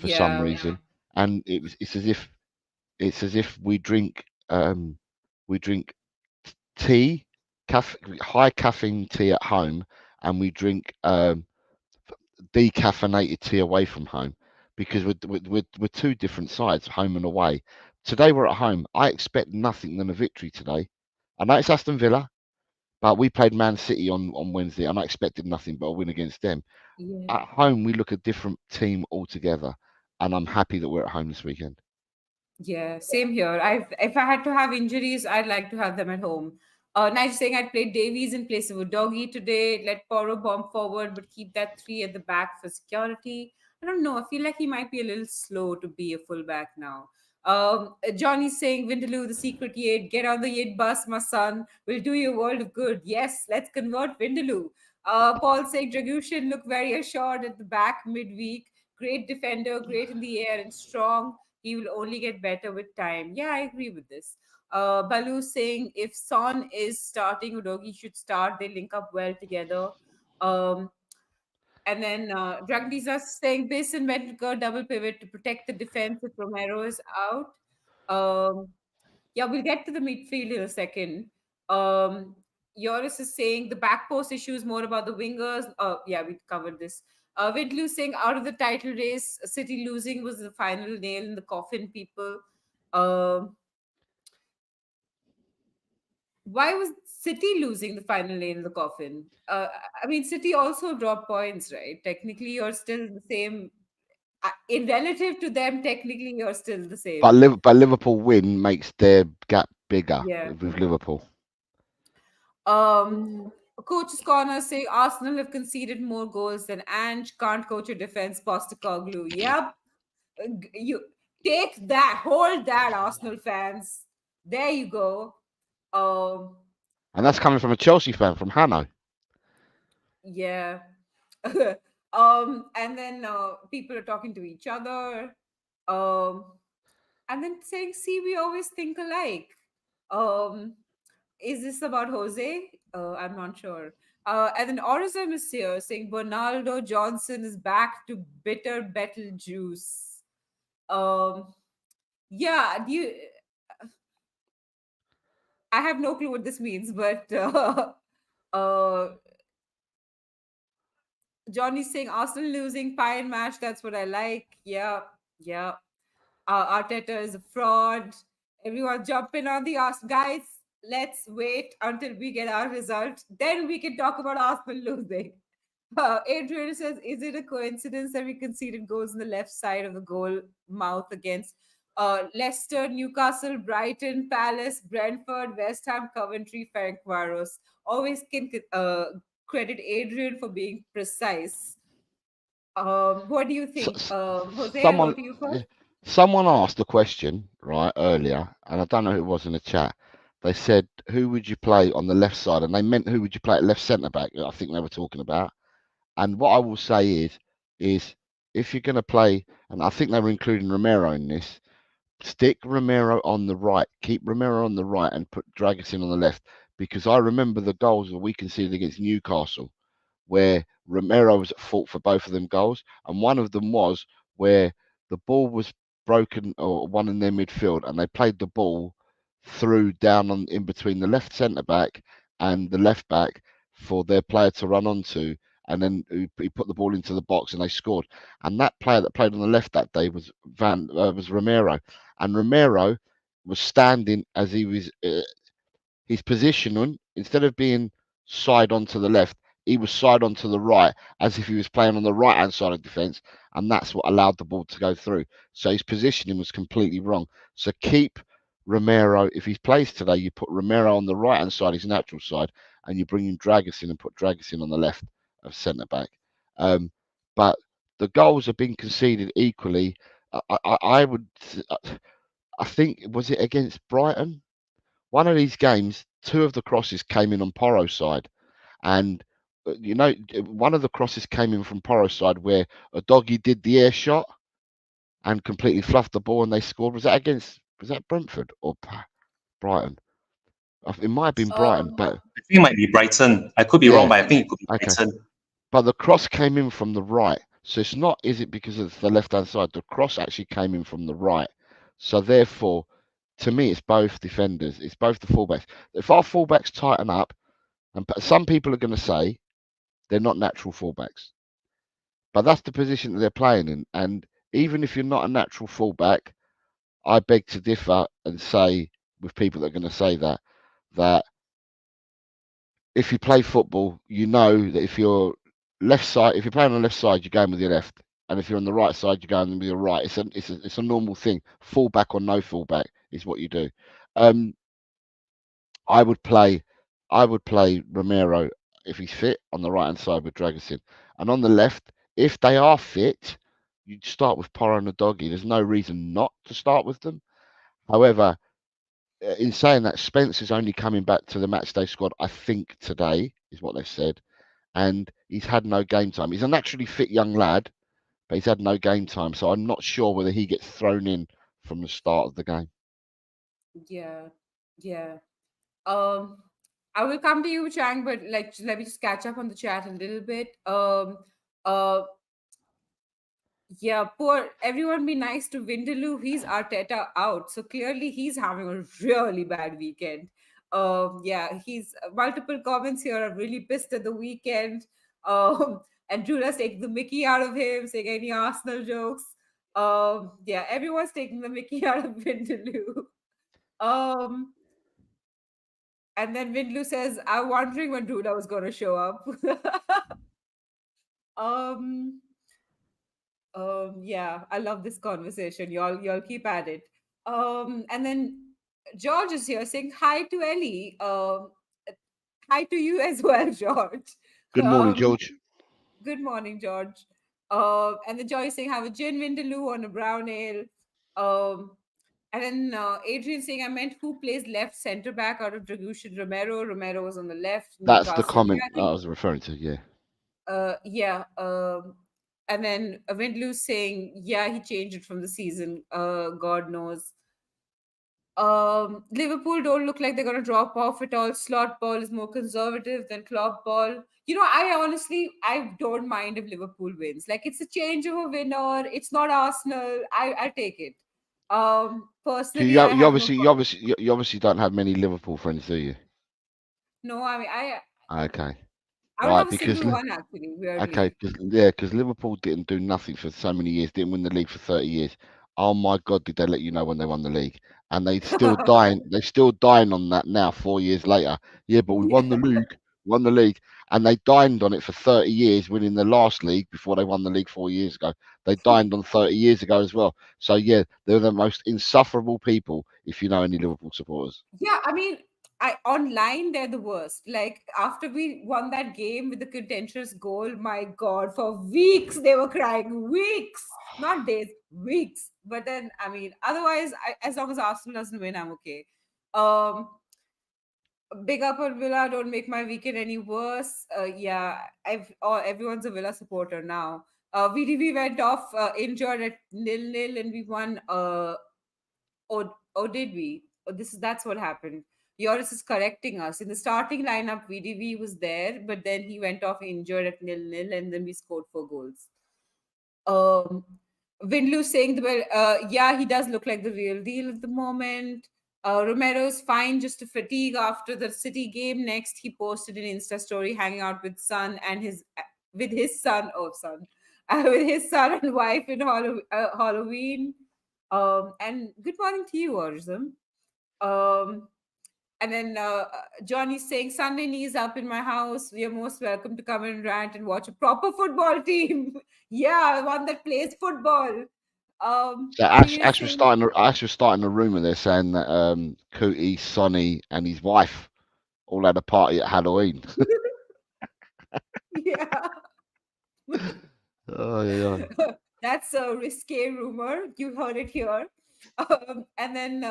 for some yeah, reason, and it's as if we drink tea, high caffeine tea at home, and we drink decaffeinated tea away from home because we're two different sides, home and away. Today we're at home. I expect nothing than a victory today. I know it's Aston Villa, but we played Man City on Wednesday, and I expected nothing but a win against them. yeah. At home, we look a different team altogether, and I'm happy that we're at home this weekend. Yeah, same here. If I had to have injuries, I'd like to have them at home. Nice saying I'd play Davies in place of a doggy today. Let Poro bomb forward, but keep that three at the back for security. I don't know. I feel like he might be a little slow to be a fullback now. Johnny's saying, Vindaloo, the secret Yate, get on the Yate bus, my son. Will do you a world of good. Yes, let's convert Vindaloo. Paul saying, Dragushin look very assured at the back midweek. great defender, great in the air and strong. He will only get better with time. Yeah, I agree with this. Balu saying if Son is starting, Udogi should start. They link up well together. Um, and then Dragdiza saying Bis and Medgar double pivot to protect the defense if Romero is out. Um, yeah, we'll get to the midfield in a second. Yoris is saying the back post issue is more about the wingers. Yeah, we covered this. Vidlu saying out of the title race, City losing was the final nail in the coffin, people. Um, why was City losing the final nail in the coffin? I mean, City also dropped points, right? Technically, you're still the same. In relative to them, technically, you're still the same. But Liverpool win makes their gap bigger Yeah. with Liverpool. Coach's corner saying Arsenal have conceded more goals than Ange. Can't coach a defense. Postecoglou. Yep. You take that. Hold that, Arsenal fans. There you go. And that's coming from a Chelsea fan from Hanno. Yeah. And then people are talking to each other. And then saying, see, we always think alike. Is this about Jose? I'm not sure. And then Orizem is here saying Bernardo Johnson is back to bitter Betelgeuse. Yeah, do you? I have no clue what this means, but uh, Johnny's saying Arsenal losing pie and mash. That's what I like. Yeah, yeah. Arteta is a fraud. Everyone jumping on the Arsenal guys. Let's wait until we get our result. Then we can talk about Arsenal losing. Adrian says, is it a coincidence that we conceded goals on the left side of the goal mouth against Leicester, Newcastle, Brighton, Palace, Brentford, West Ham, Coventry, Ferencváros? Always can credit Adrian for being precise. What do you think? Jose, I'll go to you first. Someone asked a question right earlier, and I don't know who it was in the chat. They said, who would you play on the left side? And they meant who would you play at left centre back? I think they were talking about. And what I will say is if you're going to play, and I think they were including Romero in this, stick Romero on the right, keep Romero on the right, and put Dragusin on the left. Because I remember the goals that we conceded against Newcastle, where Romero was at fault for both of them goals, and one of them was where the ball was broken or one in their midfield, and they played the ball through down on in between the left centre back and the left back for their player to run onto, and then he put the ball into the box and they scored. And that player that played on the left that day was Romero, and Romero was standing as he was his positioning, instead of being side onto the left, he was side onto the right, as if he was playing on the right hand side of defence, and that's what allowed the ball to go through. So his positioning was completely wrong. So keep Romero. If he plays today, you put Romero on the right hand side, his natural side, and you bring in Dragusin and put Dragusin on the left of centre back. But the goals have been conceded equally. I would, I think, was it against Brighton? One of these games, two of the crosses came in on Porro's side, and one of the crosses came in from Porro's side where a doggy did the air shot and completely fluffed the ball, and they scored. Was that Brentford or Brighton? It might have been Brighton, but I think it might be Brighton. I could be wrong, but I think it could be Brighton. But the cross came in from the right, so it's not. Is it because of the left-hand side? The cross actually came in from the right, so therefore, to me, it's both defenders. It's both the fullbacks. If our fullbacks tighten up, and some people are going to say they're not natural fullbacks, but that's the position that they're playing in. And even if you're not a natural fullback, I beg to differ and say, with people that are going to say that if you play football, you know that if you're if you're playing on the left side, you're going with your left, and if you're on the right side, you're going with your right. It's a normal thing. Fullback or no fullback is what you do. I would play Romero if he's fit on the right hand side with Dragusin, and on the left, if they are fit, you'd start with Porro and the doggy. There's no reason not to start with them. However, in saying that, Spencer's only coming back to the matchday squad, I think today is what they've said, and he's had no game time. He's a naturally fit young lad, but he's had no game time, so I'm not sure whether he gets thrown in from the start of the game. Yeah, yeah. Um, I will come to you, Chang, but like let me just catch up on the chat a little bit. Uh, yeah, poor everyone be nice to Vindaloo. He's Arteta out, so clearly he's having a really bad weekend. Yeah, he's multiple comments here are really pissed at the weekend. And Julia's taking the Mickey out of him, saying any Arsenal jokes. Yeah, everyone's taking the Mickey out of Vindaloo. Um, and then Vindaloo says, "I'm wondering when Rula was going to show up." um, yeah, I love this conversation. Y'all keep at it. And then George is here saying hi to Ellie. Hi to you as well, George. Good morning, Um, George. good morning, George. And then Joy is saying have a gin Vindaloo on a brown ale. Um, and then Adrian saying I meant who plays left centre back out of Dragushin Romero. Romero was on the left, That's the Newcastle. Yeah, comment I I think. was referring to. Yeah. Yeah. And then Windloo saying, yeah, he changed it from the season. God knows. Liverpool don't look like they're gonna drop off at all. Slot ball is more conservative than Klopp ball. I don't mind if Liverpool wins. Like it's a change of a winner. It's not Arsenal. I take it. Personally, I have no problem. You obviously don't have many Liverpool friends, do you? No, I mean Okay. I don't Right, have a single one actually. Weirdly. because Liverpool didn't do nothing for so many years, didn't win the league for 30 years. Oh my God, did they let you know when they won the league? And they're still dying on that now, 4 years later. Yeah, but we won the league, and they dined on it for 30 years, winning the last league before they won the league 4 years ago. They dined on 30 years ago as well. So yeah, they're the most insufferable people if you know any Liverpool supporters. Yeah, I mean, I online they're the worst. Like after we won that game with the contentious goal, my God, for weeks they were crying. Weeks, not days, weeks. But then, I mean, otherwise, as long as Arsenal doesn't win, I'm okay. Um, Big up on Villa. Don't make my weekend any worse. Yeah, everyone's a Villa supporter now. VDV went off injured at 0-0 and we won. Or did we? That's what happened. Yoris is correcting us. In the starting lineup, VDV was there, but then he went off injured at 0-0, and then we scored 4 goals. Um, Windloo saying yeah, he does look like the real deal at the moment. Romero's fine, just a fatigue after the City game. Next, he posted an Insta story hanging out with son and with his son. Oh, son, with his son and wife in Halloween. And good morning to you, Orzum. Um, and then Johnny's saying, Sunday knees up in my house. You're most welcome to come and rant and watch a proper football team. Yeah, one that plays football. So Queen is saying, Ash was starting a rumor there saying that Cootie, Sonny, and his wife all had a party at Halloween. yeah. Oh yeah. That's a risque rumor. You heard it here. And then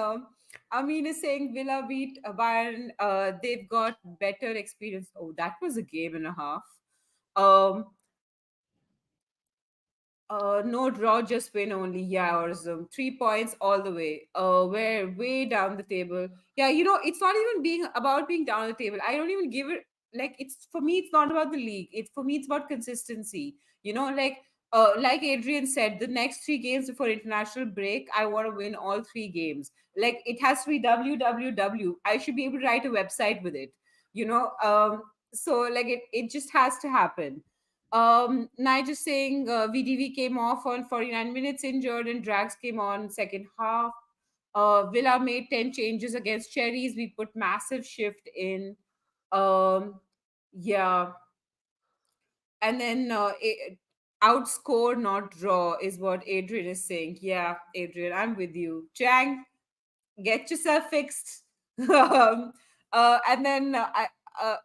Amin is saying Villa beat Bayern. They've got better experience. Oh, that was a game and a half. Um, no draw, just win only. Yeah, or some 3 points all the way. We're way down the table. Yeah, it's not even being about being down the table. I don't even give it like it's for me. It's not about the league. It's for me. It's about consistency. Like Adrian said, the next 3 games before international break, I want to win all 3 games. Like it has to be WWW. I should be able to write a website with it. So like it just has to happen. Nigel saying VDV came off on 49 minutes injured and Drags came on second half. Villa made 10 changes against Cherries. We put massive shift in. Um, yeah. And then outscore, not draw, is what Adrian is saying. Yeah, Adrian, I'm with you. Chang, get yourself fixed. And then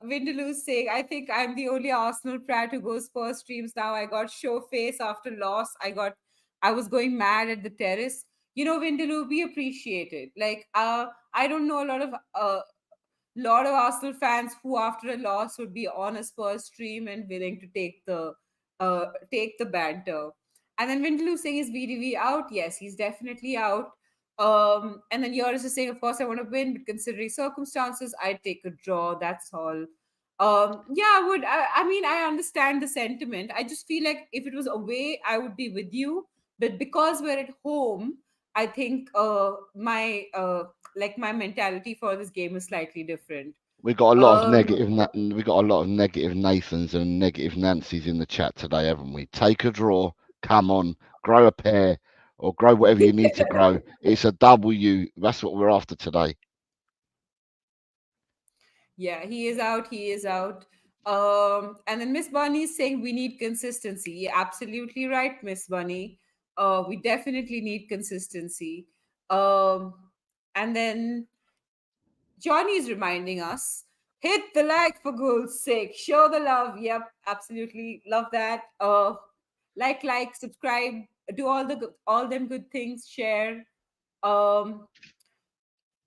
Vindaloo's saying, I think I'm the only Arsenal prat who goes Spurs streams now. I got show face after loss. I was going mad at the terrace. Vindaloo, we appreciate it. Like, I don't know a lot of Arsenal fans who, after a loss, would be on a Spurs stream and willing to take the banter. And then Vindaloo saying, is VDV out? Yes, he's definitely out. And then Yoris is saying, of course, I want to win, but considering circumstances, I'd take a draw. That's all. Yeah, I would. I mean, I understand the sentiment. I just feel like if it was away, I would be with you. But because we're at home, I think my mentality for this game is slightly different. We got a lot of Um, negative. We got a lot of negative Nathans and negative Nancys in the chat today, haven't we? Take a draw. Come on, grow a pair, or grow whatever you need to grow. It's a W. That's what we're after today. Yeah, he is out. He is out. And then Miss Bunny is saying we need consistency. Yeah, absolutely right, Miss Bunny. We definitely need consistency. Um, and then Johnny is reminding us, hit the like for good's sake, show the love. Yep, absolutely love that. Like, subscribe, do all them good things, share. Um,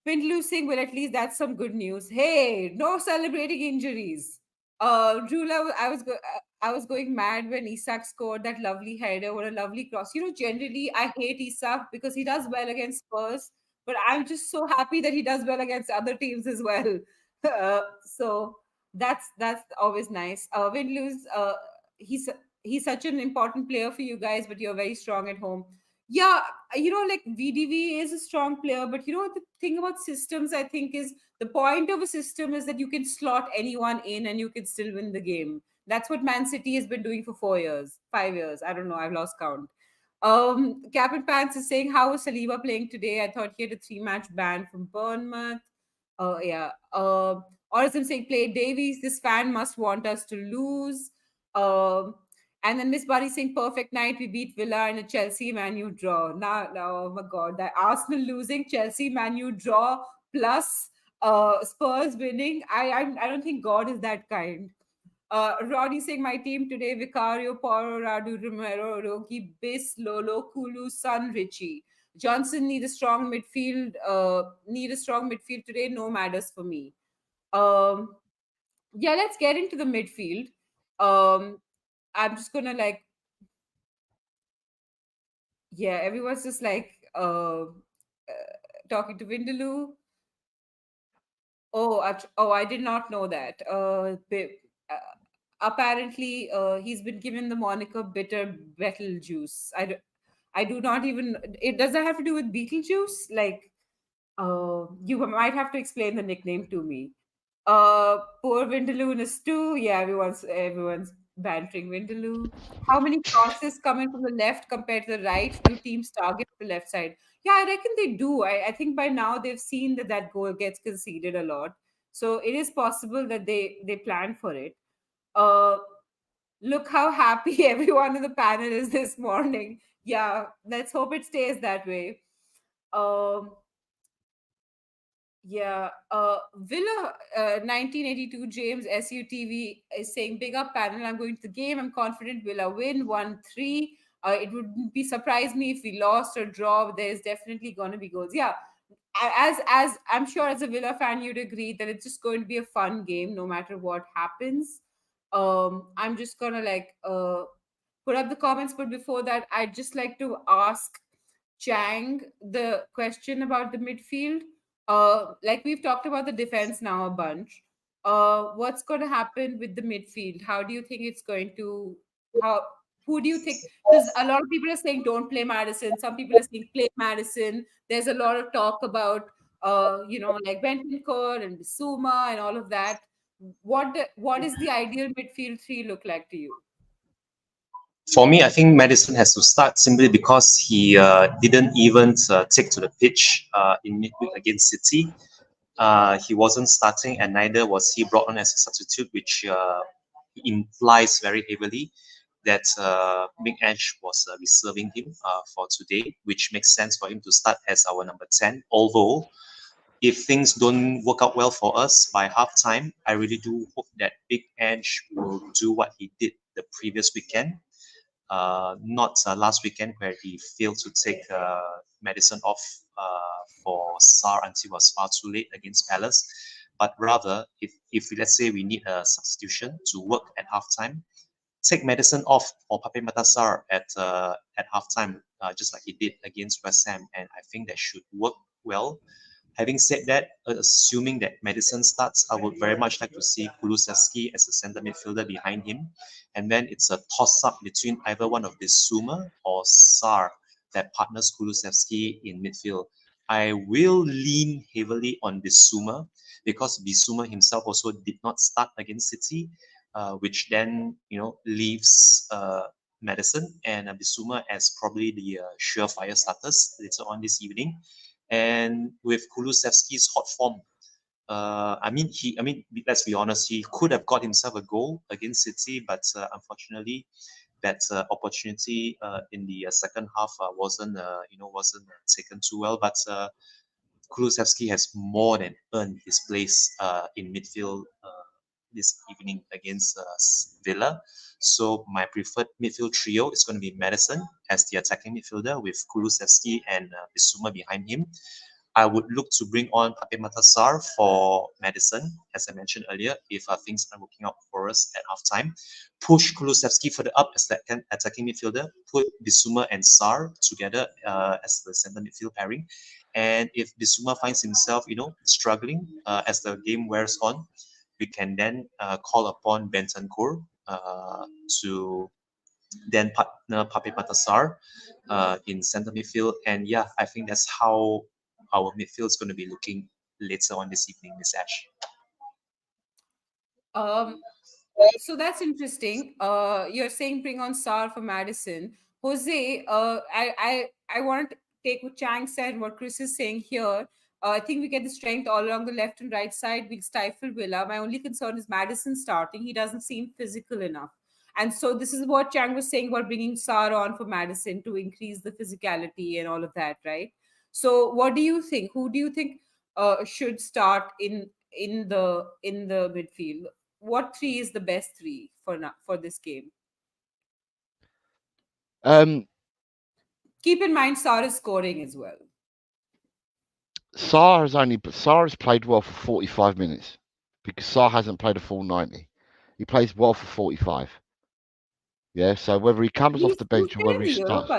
Wind losing, well, at least that's some good news. Hey, no celebrating injuries. Rula, I was going mad when Isak scored that lovely header. What a lovely cross. You know, generally I hate Isak because he does well against Spurs, but I'm just so happy that he does well against other teams as well. So that's always nice. Win lose, he's he's such an important player for you guys, but you're very strong at home. Yeah, like VDV is a strong player, but the thing about systems, I think, is the point of a system is that you can slot anyone in and you can still win the game. That's what Man City has been doing for 4 years, 5 years. I don't know. I've lost count. Captain Pants is saying, how was Saliba playing today? I thought he had a 3-match ban from Bournemouth. Yeah. Orison saying, play Davies. This fan must want us to lose. Um, and then Miss Bunny saying, perfect night. We beat Villa in a Chelsea Man U draw. Now, oh my God, that Arsenal losing, Chelsea Man U draw, plus Spurs winning. I don't think God is that kind. Ronnie saying, my team today: Vicario, Poro, Radu, Romero, Rogi, Bis, Lolo, Kulu, Sun, Richie. Johnson need a strong midfield. Need a strong midfield today. No matters for me. Um, yeah, let's get into the midfield. Um, I'm just gonna yeah, everyone's just talking to Vindaloo. Oh, I did not know that. Apparently, he's been given the moniker Bitter Betelgeuse. I do not even. It does that have to do with Beetlejuice? You might have to explain the nickname to me. Poor Vindaloo in a stew. Yeah, everyone's bantering Vindaloo. How many crosses coming from the left compared to the right? Do teams target the left side? Yeah, I reckon they do. I think by now they've seen that goal gets conceded a lot, so it is possible that they plan for it. Uh, Look how happy everyone in the panel is this morning. Yeah, let's hope it stays that way. Um, yeah, Villa 1982 James SUTV is saying, big up panel. I'm going to the game. I'm confident Villa win 1-3. It wouldn't be surprise me if we lost or draw. There's definitely going to be goals. Yeah, as I'm sure as a Villa fan, you'd agree that it's just going to be a fun game no matter what happens. I'm just gonna put up the comments, but before that, I'd just like to ask Chang the question about the midfield. Like we've talked about the defense now a bunch. What's going to happen with the midfield? How do you think it's going to? How? Who do you think? Because a lot of people are saying don't play Madison. Some people are saying play Madison. There's a lot of talk about, like Bentancur and Bissouma and all of that. What is the ideal midfield three look like to you? For me, I think Madison has to start simply because he didn't even take to the pitch in midweek against City. He wasn't starting, and neither was he brought on as a substitute, which implies very heavily that Mich was reserving him for today, which makes sense for him to start as our number 10. Although, if things don't work out well for us by halftime, I really do hope that Big Ange will do what he did the previous weekend, not last weekend where he failed to take Madison off for SAR until it was far too late against Palace. But rather, if let's say we need a substitution to work at halftime, take Maddison off for Pape Matar at halftime, just like he did against West Ham, and I think that should work well. Having said that, assuming that Maddison starts, I would very much like to see Kulusevski as a centre midfielder behind him, and then it's a toss-up between either one of Bissouma or Sarr that partners Kulusevski in midfield. I will lean heavily on Bissouma because Bissouma himself also did not start against City, which then leaves Maddison and Bissouma as probably the surefire starters later on this evening. And with Kulusevski's hot form, I mean, let's be honest, he could have got himself a goal against City, but unfortunately, that opportunity in the second half wasn't taken too well. But Kulusevski has more than earned his place in midfield this evening against Villa. So my preferred midfield trio is going to be Maddison as the attacking midfielder with Kulusevski and Bissouma behind him. I would look to bring on Pape Matar for Maddison, as I mentioned earlier, if things are working out for us at halftime. Push Kulusevski further up as the attacking midfielder, put Bissouma and Sarr together as the center midfield pairing. And if Bissouma finds himself, struggling as the game wears on, we can then call upon Bentancur to then partner Pape Matar in center midfield. And yeah, I think that's how our midfield is going to be looking later on this evening, Miss Ash. So that's interesting. You're saying bring on Sar for Madison. Jose, I want to take what Chang said, what Chris is saying here. I think we get the strength all along the left and right side. We'll stifle Villa. My only concern is Madison starting. He doesn't seem physical enough. And so this is what Chang was saying about bringing Sar on for Madison to increase the physicality and all of that, right? So what do you think? Who do you think should start in the midfield? What three is the best three for this game? Keep in mind Sar is scoring as well. Sarr has played well for 45 minutes because Sarr hasn't played a full 90. He plays well for 45. Yeah, so whether he comes off the bench or whether he starts,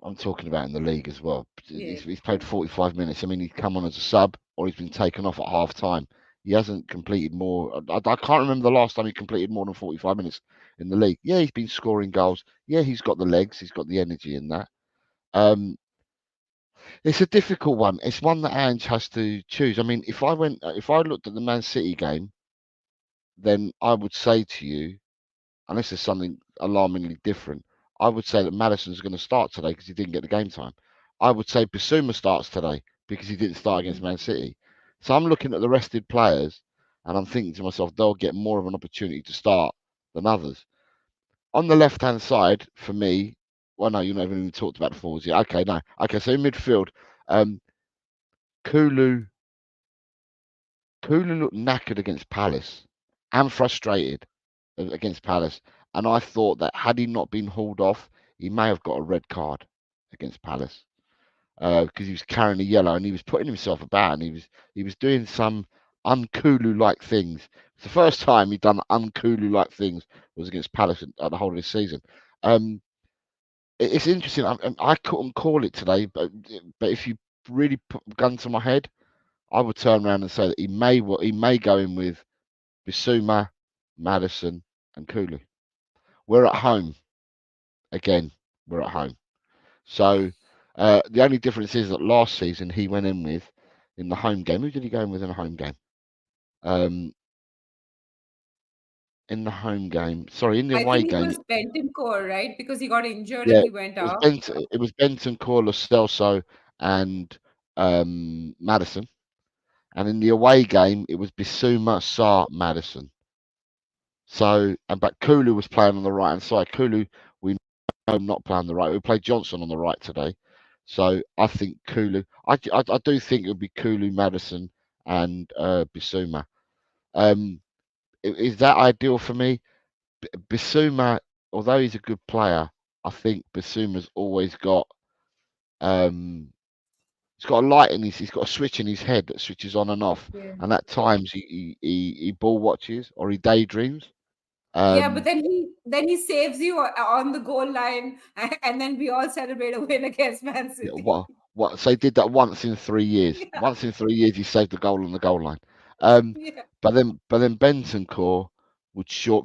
I'm talking about in the league as well. Yeah. He's played 45 minutes. I mean, he's come on as a sub or he's been taken off at half time. He hasn't completed more. I can't remember the last time he completed more than 45 minutes in the league. Yeah, he's been scoring goals. Yeah, he's got the legs. He's got the energy in that. It's a difficult one. It's one that Ange has to choose. I mean, if I looked at the Man City game, then I would say to you, unless there's something alarmingly different, I would say that Maddison's going to start today because he didn't get the game time. I would say Bissouma starts today because he didn't start against Man City. So I'm looking at the rested players and I'm thinking to myself, they'll get more of an opportunity to start than others. On the left-hand side, for me, well, no, you never even talked about the forwards yet. Okay, no. Okay, so in midfield, Kulu looked knackered against Palace and frustrated against Palace. And I thought that had he not been hauled off, he may have got a red card against Palace because he was carrying a yellow and he was putting himself about and he was doing some unkulu-like things. It's the first time he'd done unkulu-like things was against Palace at the whole of this season. It's interesting. I couldn't call it today, but if you really put a gun to my head, I would turn around and say that he may go in with Bissouma, Maddison, and Kulu. We're at home again. We're at home. So the only difference is that last season he went in with in the home game. Who did he go in with in a home game? In the home game, sorry, in the away game. I think it was Bentancur, right? Because he got injured and he went out. It was Bentancur, Lo Celso, and Maddison. And in the away game, it was Bissouma, Sarr, Maddison. So, but Kulu was playing on the right hand side. Kulu, we know not playing on the right. We played Johnson on the right today. So I think Kulu. I do think it would be Kulu, Maddison, and Bissouma. Is that ideal for me? Bissouma, although he's a good player, I think Bissouma's always got he's got a light in he's got a switch in his head that switches on and off, and at times he ball watches or he daydreams. Yeah, but Um, then he saves you on the goal line, and then we all celebrate a win against Man yeah, City. so he did that once in 3 years. Yeah, Once in 3 years, he saved the goal on the goal line. Um, yeah, but then Bentancur would shore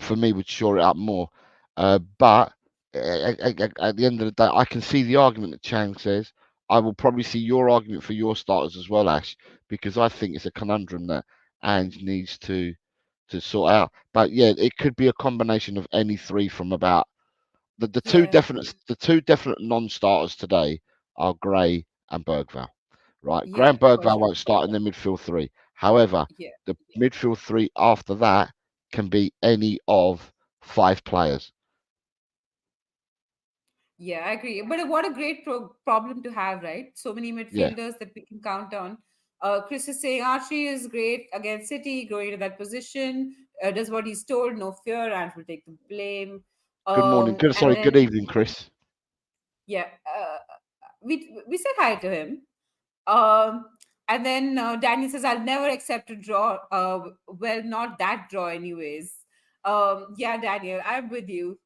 it up more. But at the end of the day, I can see the argument that Chang says. I will probably see your argument for your starters as well, Ash, because I think it's a conundrum that Ange needs to sort out. But yeah, it could be a combination of any three from about yeah, the two definite non-starters today are Gray and Bergvall. Right, Gray yeah, and for Bergvall sure. won't start in the midfield three. However, Yeah, the midfield three after that can be any of five players. yeah, I agree. But what a great problem to have, right? So many Yeah, midfielders that we can count on. Chris is saying Archie is great against City, growing to that position, does what he's told, no fear, and will take the blame. good morning. And Good then evening, Chris. yeah, we said hi to him. Um, and then Daniel says, "I'll never accept a draw. Well, not that draw, anyways." Yeah, Daniel, I'm with you.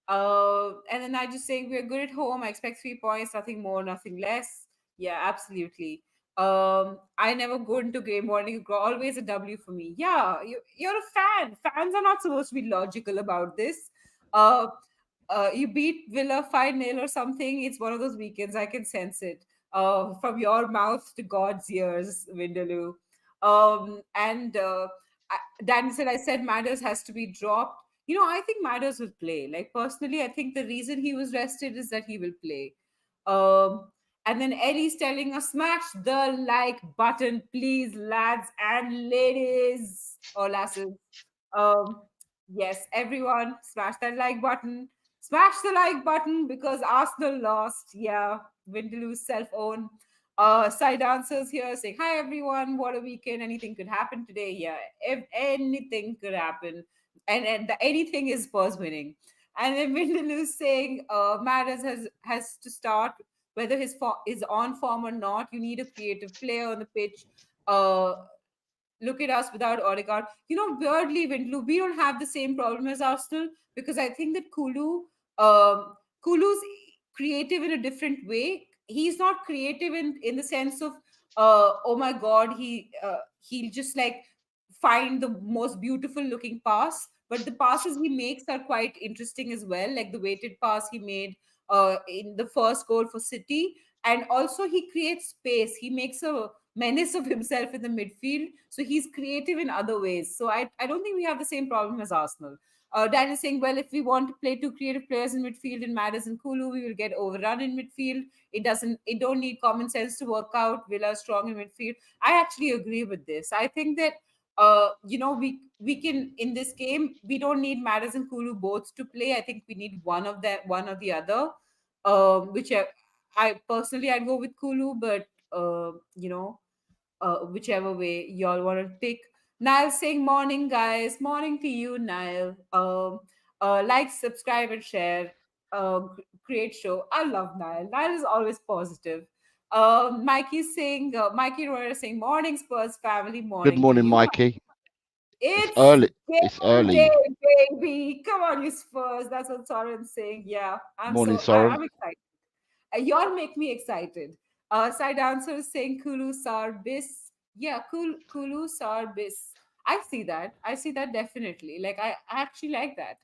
And then I just saying we're good at home. I expect 3 points, nothing more, nothing less. Yeah, absolutely. I never go into game morning. Always a W for me. Yeah, you're a fan. Fans are not supposed to be logical about this. Uh, you beat Villa 5-0 or something. It's one of those weekends. I can sense it from your mouth to God's ears, Vindaloo. And Dan said, I said Matters has to be dropped. I think Matters will play. Like, personally, I think the reason he was rested is that he will play. And then Eddie's telling us, smash the like button, please, lads and ladies or lasses. Um, yes, everyone, smash that like button. Smash the like button because Arsenal lost. Yeah, Vindaloo's self-own. Side answers here saying, hi everyone, what a weekend. Anything could happen today. Yeah, if anything could happen. And the anything is Spurs winning. And then Vindaloo's saying, Matters has to start whether his is on form or not. You need a creative player on the pitch. Uh, Look at us without Odegaard. Weirdly, Windloo, we don't have the same problem as Arsenal because I think that Kulu's creative in a different way. He's not creative in the sense of, oh my God, he'll just like find the most beautiful looking pass. But the passes he makes are quite interesting as well, like the weighted pass he made in the first goal for City. And also, he creates space. He makes a menace of himself in the midfield. So he's creative in other ways. So I don't think we have the same problem as Arsenal. Dan is saying, well, if we want to play two creative players in midfield in Madders and Kulu, we will get overrun in midfield. It don't need common sense to work out. Villa strong in midfield. I actually agree with this. I think that we can in this game we don't need Madders and Kulu both to play. I think we need one or the other. Which I personally I'd go with Kulu, but whichever way y'all want to pick. Niall saying morning, guys. Morning to you, Niall. Like, subscribe, and share. Great show. I love Niall. Niall is always positive. Mikey Royer is saying, morning, Spurs family. Good Morning to morning, you. Mikey. It's It's early. It's game day, early. baby. Come on, you Spurs. That's what Soren's saying. Yeah, Morning, Soren. I'm excited. Y'all make me excited. Side answer is saying Kulu Sar Bis. Yeah, Kulu Sar Bis. I see that. I see that definitely. Like, I actually like that.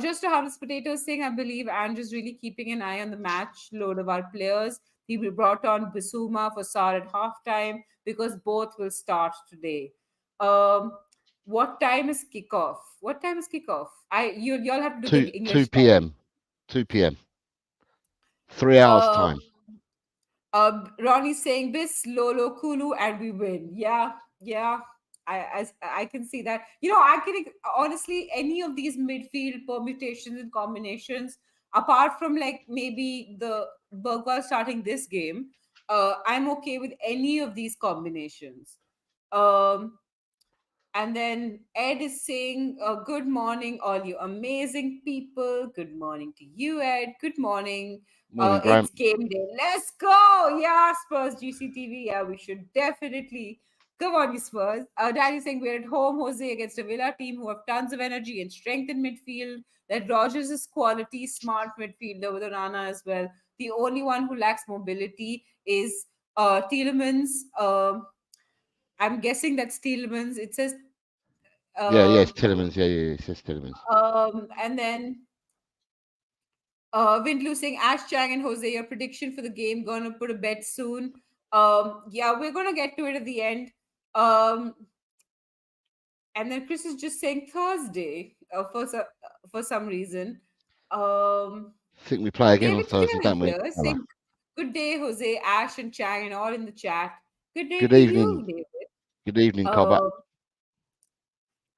Just to harvest potatoes saying, I believe Andrew's really keeping an eye on the match load of our players. He will brought on Bisuma for Sar at halftime because both will start today. Um, what time is kickoff? What time is kickoff? Y'all have to do the Two English time. p.m. 2 p.m. 3 hours Uh, time. Ronnie's saying this Lolo Kulu and we win. Yeah, yeah. I can see that. I can honestly any of these midfield permutations and combinations, apart from like maybe the Bergwall starting this game, I'm okay with any of these combinations. Um, and then Ed is saying, good morning, all you amazing people. Good morning to you, Ed. Good morning. Morning, Graham. It's game day. Let's go. Yeah, Spurs GCTV. Yeah, we should definitely Come on, you Spurs. Danny saying we're at home, Jose, against a Villa team who have tons of energy and strength in midfield. That Rogers is quality, smart midfielder with Onana as well. The only one who lacks mobility is Tielemans. I'm guessing that's Tielemans. It says Yeah, it's Tillemans. Yeah, it says Tillemans. and then Windlu saying Ash Chang and Jose, your prediction for the game, gonna put a bet soon. Yeah, we're gonna get to it at the end. And then Chris is just saying Thursday for some reason. I think we play again on David Thursday, Steele don't we? here saying good day, Jose, Ash, and Chang, and all in the chat. Good day Good to evening. you, David. Good evening, Cobber.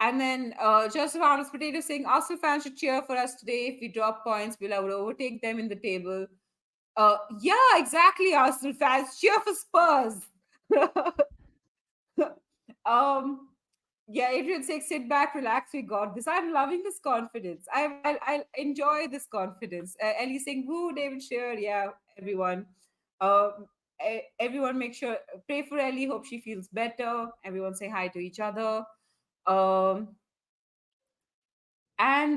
And then Joseph Arnold's Potato saying Arsenal fans should cheer for us today. If we drop points, Villa would overtake them in the table. Yeah, exactly, Arsenal fans. Cheer for Spurs. Yeah, Adrian saying, sit back, relax, we got this. I'm loving this confidence. I enjoy this confidence. Ellie saying, woo, David Shearer. Yeah, everyone. Everyone make sure, pray for Ellie, hope she feels better. Everyone say hi to each other. And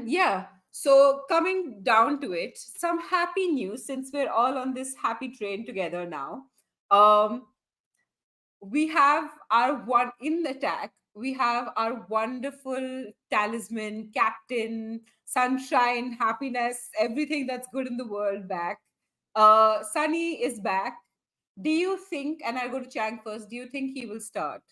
yeah, so coming down to it, some happy news since we're all on this happy train together now. We have our one in the attack. We have our wonderful talisman, captain, sunshine, happiness, everything that's good in the world back. Sunny is back. Do you think, and I'll go to Chang first, do you think he will start?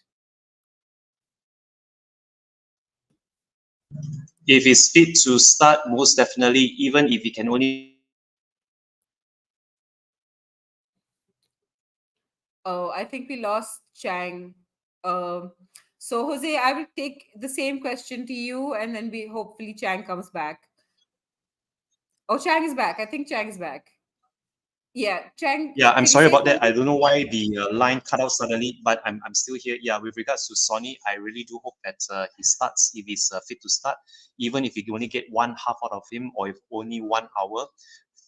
If he's fit to start, most definitely, even if he can only. Oh, I think we lost Chang. So Jose, I will take the same question to you, and then we hopefully Chang comes back. Oh, Chang is back. I think Chang is back. Yeah, Chang. Yeah, I'm Can you sorry say about that. I something? don't know why the line cut out suddenly, but I'm still here. Yeah, with regards to Sonny, I really do hope that he starts if he's fit to start, even if you only get one half out of him or if only 1 hour.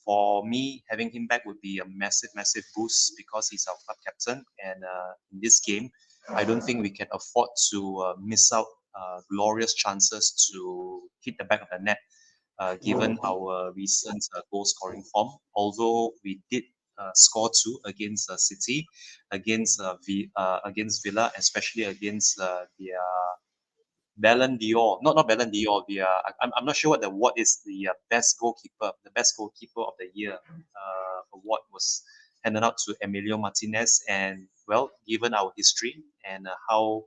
For me, having him back would be a massive, massive boost because he's our club captain. And in this game, I don't think we can afford to miss out glorious chances to hit the back of the net, given our recent goal scoring form. Although we did score two against City, against Villa, especially against their Ballon d'Or. Not Ballon d'Or. I'm not sure what is the best goalkeeper. The best goalkeeper of the year award was handed out to Emilio Martinez. And well, given our history and how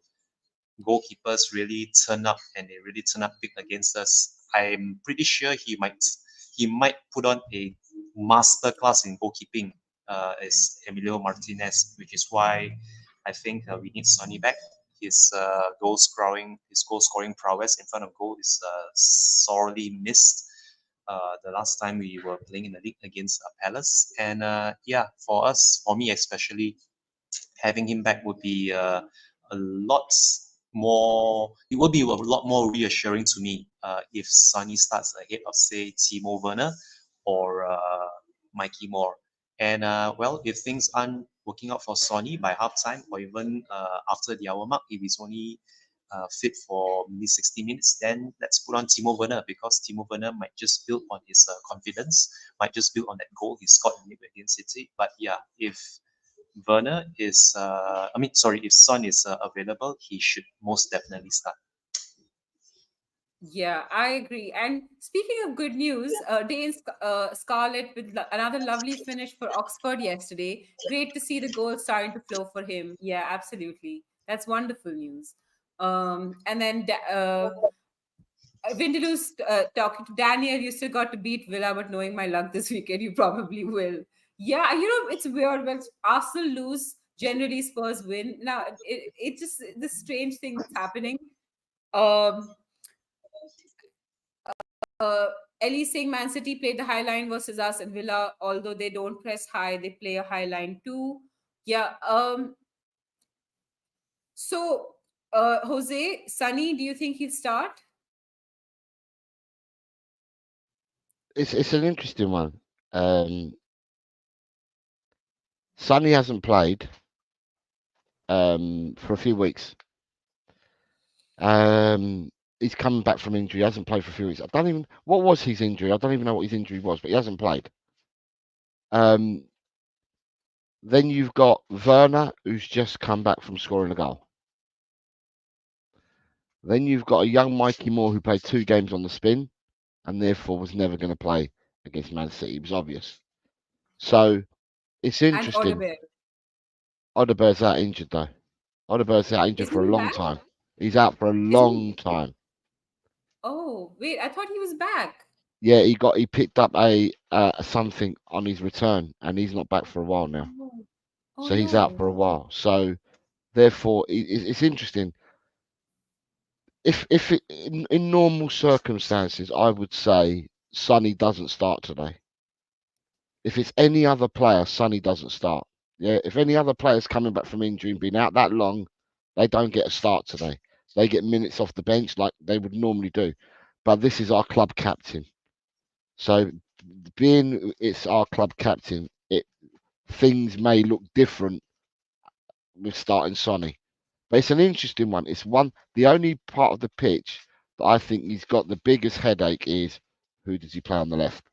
goalkeepers really turn up and they really turn up big against us, I'm pretty sure he might put on a master class in goalkeeping as Emilio Martinez, which is why I think we need Sonny back. His goal scoring prowess in front of goal is sorely missed. The last time we were playing in the league against Palace, and for me especially, having him back would be a lot more. It would be a lot more reassuring to me if Sonny starts ahead of, say, Timo Werner or Mikey Moore. And well, if things aren't working out for Sonny by halftime or even after the hour mark, if he's only fit for maybe 60 minutes, then let's put on Timo Werner because Timo Werner might just build on his confidence, might just build on that goal he scored in midweek against City. But yeah, if if Son is available, he should most definitely start. Yeah, I agree. And speaking of good news, Dane Scarlett with another lovely finish for Oxford yesterday. Great to see the goal starting to flow for him. Yeah, absolutely. That's wonderful news. And then Vindaloo's talking to Daniel, you still got to beat Villa, but knowing my luck this weekend, you probably will. Yeah, it's weird when Arsenal lose, generally Spurs win. Now, it just this strange thing that's happening. Um, Ellie saying Man City played the high line versus us and Villa, although they don't press high, they play a high line too. Yeah. So, Jose, Sunny, do you think he'll start? It's an interesting one. Sonny hasn't played. for a few weeks. He's coming back from injury. He hasn't played for a few weeks. What was his injury? I don't even know what his injury was, but he hasn't played. Then you've got Werner, who's just come back from scoring a goal. Then you've got a young Mikey Moore who played 2 games on the spin and therefore was never going to play against Man City. It was obvious. So it's And interesting. Odebear. Odebear's out injured though. Odebear's out injured Isn't for a he long back? time. He's out for a Isn't long he? time. Oh, wait, I thought he was back. Yeah, he picked up a something on his return, and he's not back for a while now. Oh, oh So he's out no. for a while. So therefore, it's interesting. If in normal circumstances, I would say Sonny doesn't start today. If it's any other player, Sonny doesn't start. Yeah, if any other player's coming back from injury and been out that long, they don't get a start today. They get minutes off the bench like they would normally do. But this is our club captain. So being it's our club captain, things may look different with starting Sonny. But it's an interesting one. The only part of the pitch that I think he's got the biggest headache is who does he play on the left?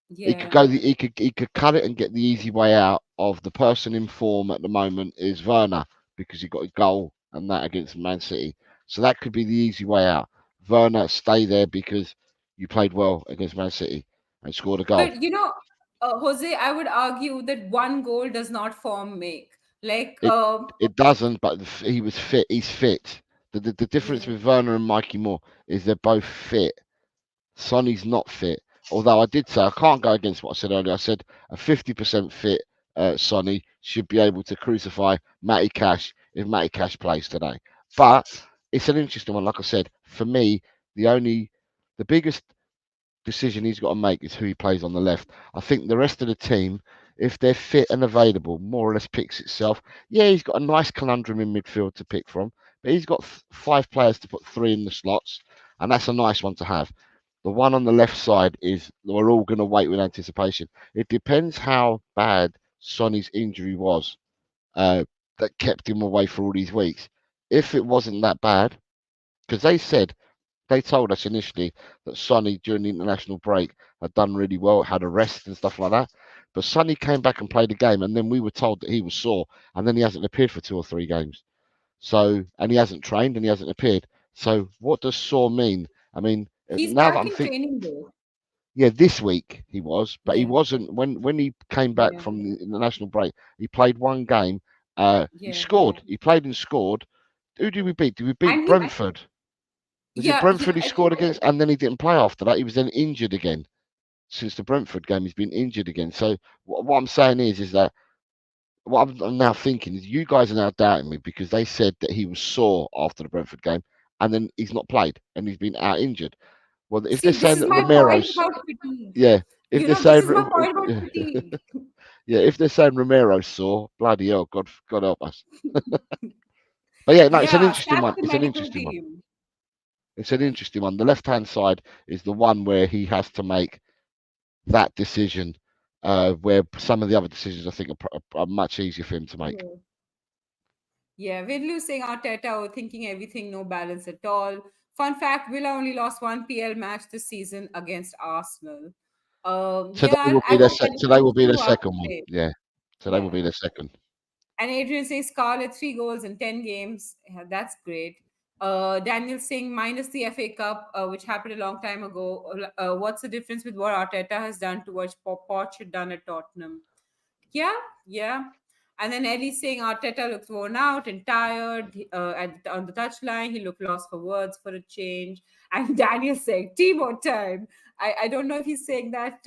He could Yeah. go he could cut it and get the easy way out of the person in form at the moment is Werner because he got a goal and that against Man City. So that could be the easy way out. Werner, stay there because you played well against Man City and scored a goal. But Jose, I would argue that one goal does not form make. Like, It it doesn't, but he was fit. He's fit. The difference yeah. with Werner and Mikey Moore is they're both fit. Sonny's not fit. Although I did say I can't go against what I said earlier. I said a 50% fit Sonny should be able to crucify Matty Cash if Matty Cash plays today. But it's an interesting one. Like I said, for me, the biggest decision he's got to make is who he plays on the left. I think the rest of the team, if they're fit and available, more or less picks itself. Yeah, he's got a nice conundrum in midfield to pick from, but he's got 5 players to put 3 in the slots, and that's a nice one to have. The one on the left side is we're all going to wait with anticipation. It depends how bad Sonny's injury was that kept him away for all these weeks. If it wasn't that bad, because they told us initially that Sonny during the international break had done really well, had a rest and stuff like that. But Sonny came back and played a game, and then we were told that he was sore, and then he hasn't appeared for 2 or 3 games. So, and he hasn't trained and he hasn't appeared. So, what does sore mean? I mean, He's now that back I'm in thinking, training though. yeah, this week he was, but he Yeah. wasn't when he came back Yeah. from the international break. He played 1 game. He Yeah. scored. He played and scored. Who did we beat? Did we beat And Brentford? Was it Brentford he I think scored against? And then he didn't play after that. He was then injured again. Since the Brentford game, he's been injured again. So what I'm saying is that what I'm now thinking is you guys are now doubting me because they said that he was sore after the Brentford game, and then he's not played and he's been out injured. Well, if they're see, this saying is that my point Romero's, about fatigue. yeah, if they're This saying, is my point about fatigue. yeah, if they're saying Romero's sore, bloody hell, God help us. But yeah, no, it's an Yeah, interesting sack one. the It's an medical interesting one. team. It's an interesting one. The left-hand side is the one where he has to make that decision, where some of the other decisions I think are much easier for him to make. Yeah. Yeah, Vidlu saying Arteta thinking everything, no balance at all. Fun fact, Villa only lost one PL match this season against Arsenal. Today will I be their hope that today will keeps be their you up second to one. date. Yeah, today will Yeah. be their second. And Adrian saying Scarlett 3 goals in 10 games. Yeah, that's great. Daniel saying minus the FA Cup, which happened a long time ago. What's the difference with what Arteta has done to what Poch had done at Tottenham? Yeah, yeah. And then Ellie's saying Arteta looks worn out and tired on the touchline. He looked lost for words for a change. And Daniel saying, Timo time. I don't know if he's saying that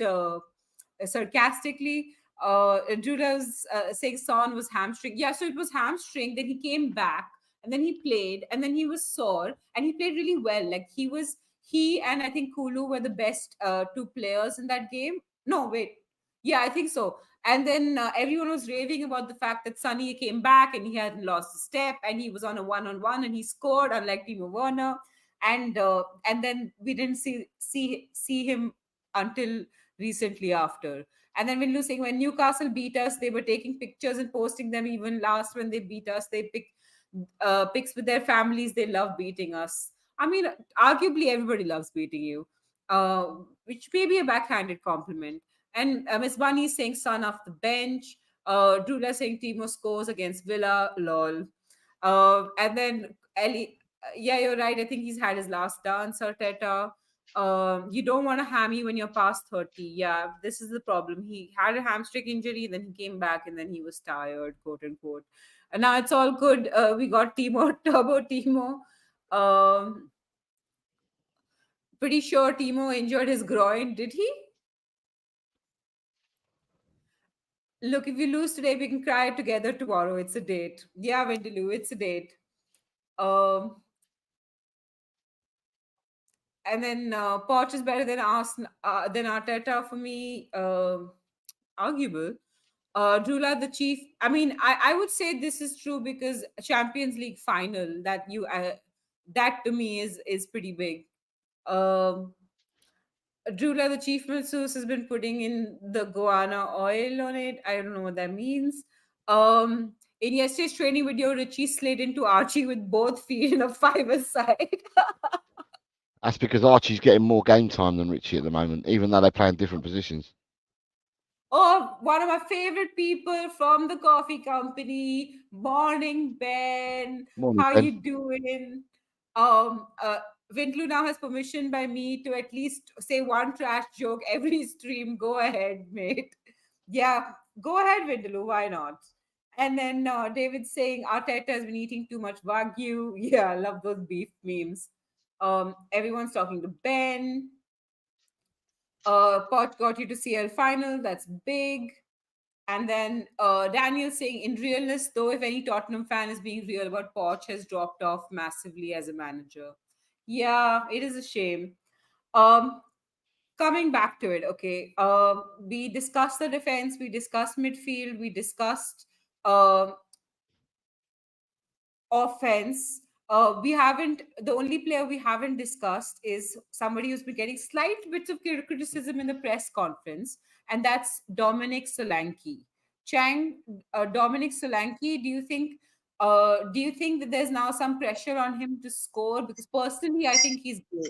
sarcastically. Drula's saying Son was hamstring. Yeah, so it was hamstring. Then he came back and then he played and then he was sore and he played really well. Like he and I think Kulu were the best 2 players in that game. No, wait. Yeah, I think so. And then everyone was raving about the fact that Sonny came back and he hadn't lost a step and he was on a one-on-one and he scored, unlike Timo Werner. And then we didn't see him until recently after. And then Windu saying when Newcastle beat us, they were taking pictures and posting them. Even last when they beat us, they pics with their families. They love beating us. I mean, arguably everybody loves beating you, which may be a backhanded compliment. And Miss Bunny is saying son off the bench. Drula saying Timo scores against Villa. Lol. And then Ellie, yeah, you're right. I think he's had his last dance, Arteta. You don't want a hammy when you're past 30. Yeah, this is the problem. He had a hamstring injury, then he came back, and then he was tired, quote unquote. And now it's all good. We got Timo, Turbo Timo. Um, Pretty sure Timo injured his groin. Did he? Look, if we lose today, we can cry together tomorrow. It's a date. Yeah, Vindaloo, it's a date. Um, and then Poch is better than than Arteta for me. Arguable. Drula, the chief. I mean, I would say this is true because Champions League final that to me is pretty big. Um, Drula, the chief masseuse, has been putting in the guana oil on it. I don't know what that means. In yesterday's training video, Richie slid into Archie with both feet in a five-a-side. That's because Archie's getting more game time than Richie at the moment, even though they play in different positions. Oh, one of my favorite people from the coffee company. Morning, Ben. Morning, How Ben. you doing? Um, uh, Vintlu now has permission by me to at least say one trash joke every stream. Go ahead, mate. Yeah, go ahead, Vindaloo. Why not? And then David saying Arteta has been eating too much wagyu. Yeah, I love those beef memes. Everyone's talking to Ben. Pot got you to CL final. That's big. And then Daniel saying, in realness, though, if any Tottenham fan is being real about Poch, has dropped off massively as a manager. Yeah, it is a shame. Um, Coming back to it, okay. We discussed the defense, we discussed midfield, we discussed um offense. We haven't. The only player we haven't discussed is somebody who's been getting slight bits of criticism in the press conference, and that's Dominic Solanke. Chang, Dominic Solanke. Do you think that there's now some pressure on him to score? Because personally, I think he's good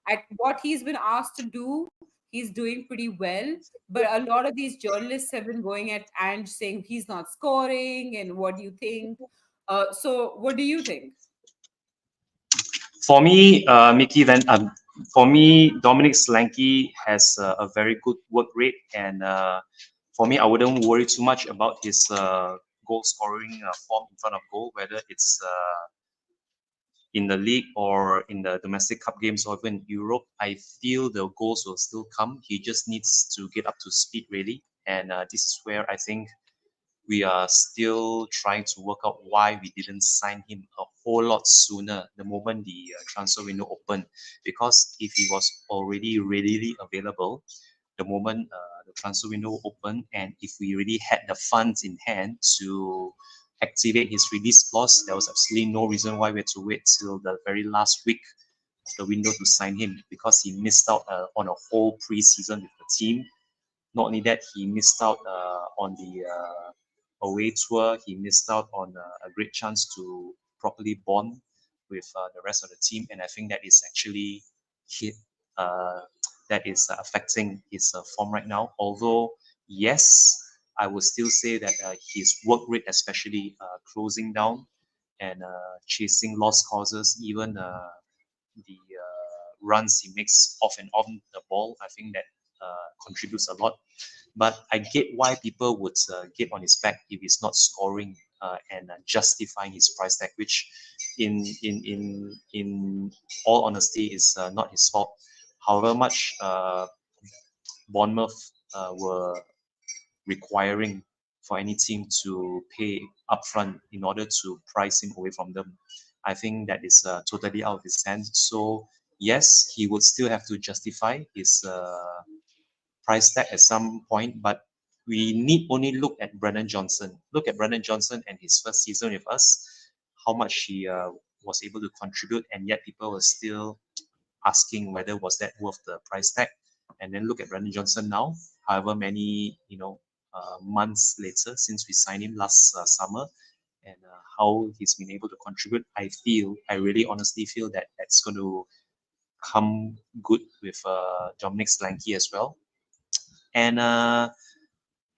at what he's been asked to do. He's doing pretty well, but a lot of these journalists have been going at and saying he's not scoring. And what do you think? So, what do you think? For me, Mickey, for me, Dominic Solanke has a very good work rate, and for me, I wouldn't worry too much about his goal scoring form in front of goal, whether it's in the league or in the domestic cup games or even Europe. I feel the goals will still come. He just needs to get up to speed really, and this is where I think we are still trying to work out why we didn't sign him a whole lot sooner the moment the transfer window opened. Because if he was already readily available the moment the transfer window opened, and if we already had the funds in hand to activate his release clause, there was absolutely no reason why we had to wait till the very last week of the window to sign him, because he missed out on a whole preseason with the team. Not only that, he missed out on the away tour. He missed out on a great chance to properly bond with the rest of the team, and I think that is actually hit. That is affecting his form right now. Although, yes, I would still say that his work rate, especially closing down and chasing lost causes, even the runs he makes off and on the ball, I think that contributes a lot. But I get why people would get on his back if he's not scoring and justifying his price tag, which, in all honesty, is not his fault. However much Bournemouth were requiring for any team to pay upfront in order to price him away from them, I think that is totally out of his hands. So yes, he would still have to justify his price tag at some point, but we need only look at Brennan Johnson. Look at Brennan Johnson and his first season with us, how much he was able to contribute, and yet people were still asking whether was that worth the price tag. And then look at Brennan Johnson now, however many months later since we signed him last summer, and how he's been able to contribute. I really honestly feel that that's going to come good with Dominic Solanke as well. And I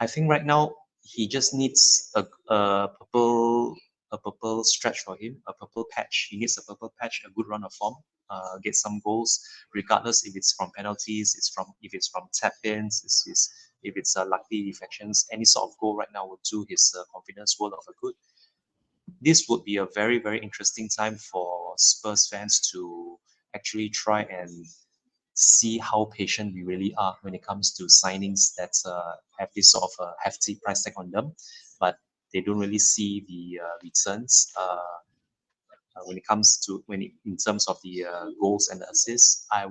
think right now he just needs a purple stretch for him, a purple patch. He needs a purple patch, a good run of form, get some goals, regardless if it's from penalties, if it's from tap-ins, if it's lucky deflections. Any sort of goal right now would do his confidence world of a good. This would be a very, very interesting time for Spurs fans to actually try and see how patient we really are when it comes to signings that have this sort of a hefty price tag on them, but they don't really see the returns when it comes to in terms of the goals and the assists. I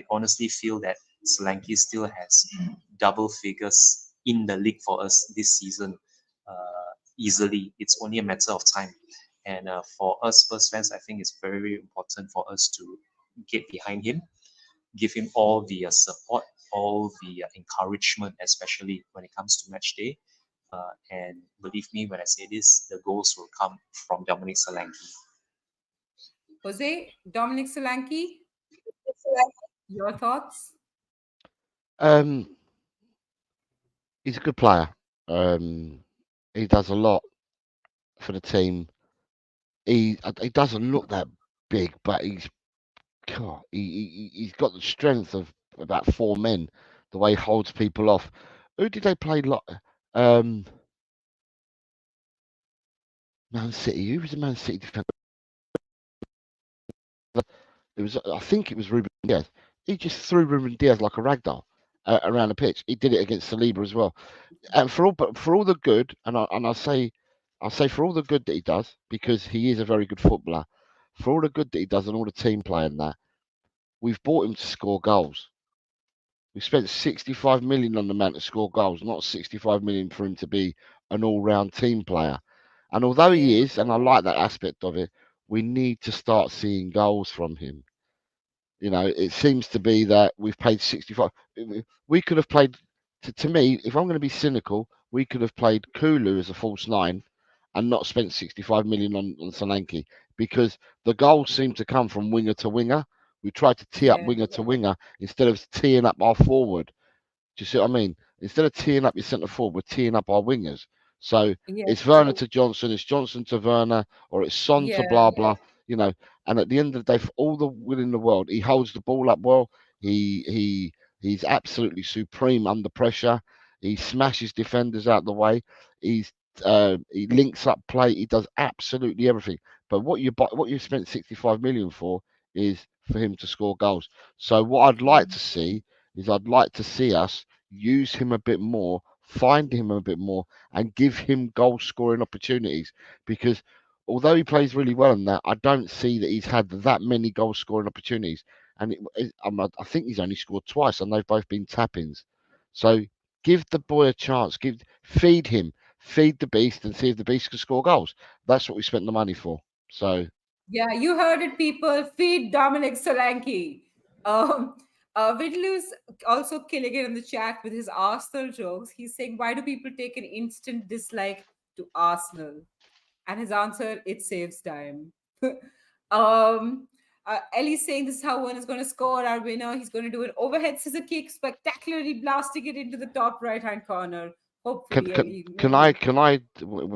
honestly feel that Solanke still has double figures in the league for us this season easily. It's only a matter of time. And for us Spurs fans, I think it's very, very important for us to get behind him, give him all the support, all the encouragement, especially when it comes to match day. And believe me when I say this, the goals will come from Dominic Solanke. Jose, Dominic Solanke, your thoughts? He's a good player. He does a lot for the team. He doesn't look that big, but he's got the strength of about 4 men. The way he holds people off. Who did they play? Man City. Who was the Man City defender? I think it was Ruben Diaz. He just threw Ruben Diaz like a ragdoll around the pitch. He did it against Saliba as well. And for all the good, and I'll say for all the good that he does, because he is a very good footballer. For all the good that he does and all the team play and that, we've bought him to score goals. We spent 65 million on the man to score goals, not 65 million for him to be an all-round team player. And although he is, and I like that aspect of it, we need to start seeing goals from him. It seems to be that we've paid 65. We could have played, to me, if I'm going to be cynical, we could have played Kulu as a false nine and not spent 65 million on Solanke, because the goals seem to come from winger to winger. We tried to tee up winger to winger instead of teeing up our forward. Do you see what I mean? Instead of teeing up your centre forward, we're teeing up our wingers. So it's Werner to Johnson, it's Johnson to Werner, or it's Son to blah blah. And at the end of the day, for all the will in the world, he holds the ball up well. He's absolutely supreme under pressure. He smashes defenders out the way. He links up play. He does absolutely everything. But what you spent 65 million for is for him to score goals. So what I'd like to see is I'd like to see us use him a bit more, find him a bit more, and give him goal scoring opportunities. Because although he plays really well in that, I don't see that he's had that many goal scoring opportunities. And I think he's only scored twice, and they've both been tap-ins. So give the boy a chance. Feed him, feed the beast, and see if the beast can score goals. That's what we spent the money for. So yeah, you heard it, people. Feed Dominic Solanke. Vidlu's also killing it in the chat with his Arsenal jokes. He's saying, why do people take an instant dislike to Arsenal? And his answer, it saves time. Ellie's saying this is how one is going to score our winner. He's going to do an overhead scissor kick, spectacularly blasting it into the top right-hand corner. Hopefully, Ellie. can I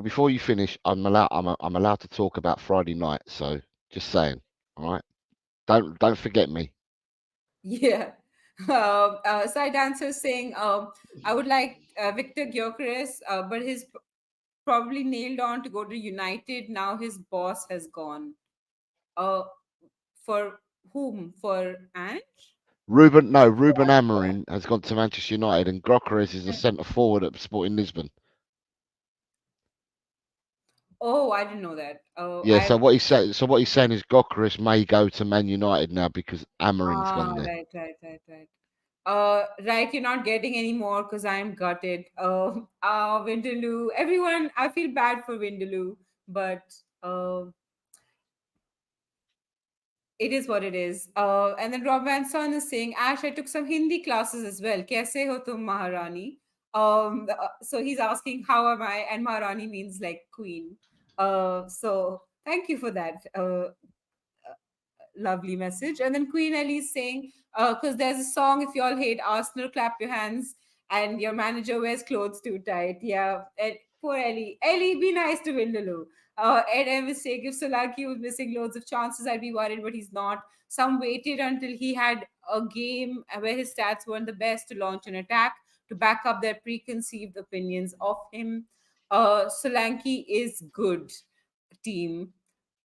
before you finish, I'm allowed to talk about Friday night. So just saying, all right. Don't forget me. Yeah. Side dancer saying, I would like Victor Gyökeres, but he's probably nailed on to go to United. Now his boss has gone. For whom? For Ange? Ruben Amorim has gone to Manchester United, and Gyökeres is a centre forward at Sporting Lisbon. Oh, I didn't know that. Yeah. So what he's saying is Gyökeres may go to Man United now because Amorim's gone there. Right. Right, you're not getting any more because I'm gutted. Vindaloo. Everyone, I feel bad for Vindaloo, but It is what it is. And then Rob Van Son is saying, Ash, I took some Hindi classes as well. Kaise ho tum Maharani? So he's asking, how am I? And Maharani means like queen. So thank you for that. Lovely message. And then Queen Ellie is saying, because there's a song, if y'all hate Arsenal, clap your hands, and your manager wears clothes too tight. Yeah, and poor Ellie. Ellie, be nice to Vindaloo. Ed M is saying, if Solanke was missing loads of chances, I'd be worried, but he's not. Some waited until he had a game where his stats weren't the best to launch an attack to back up their preconceived opinions of him. Solanke is good team.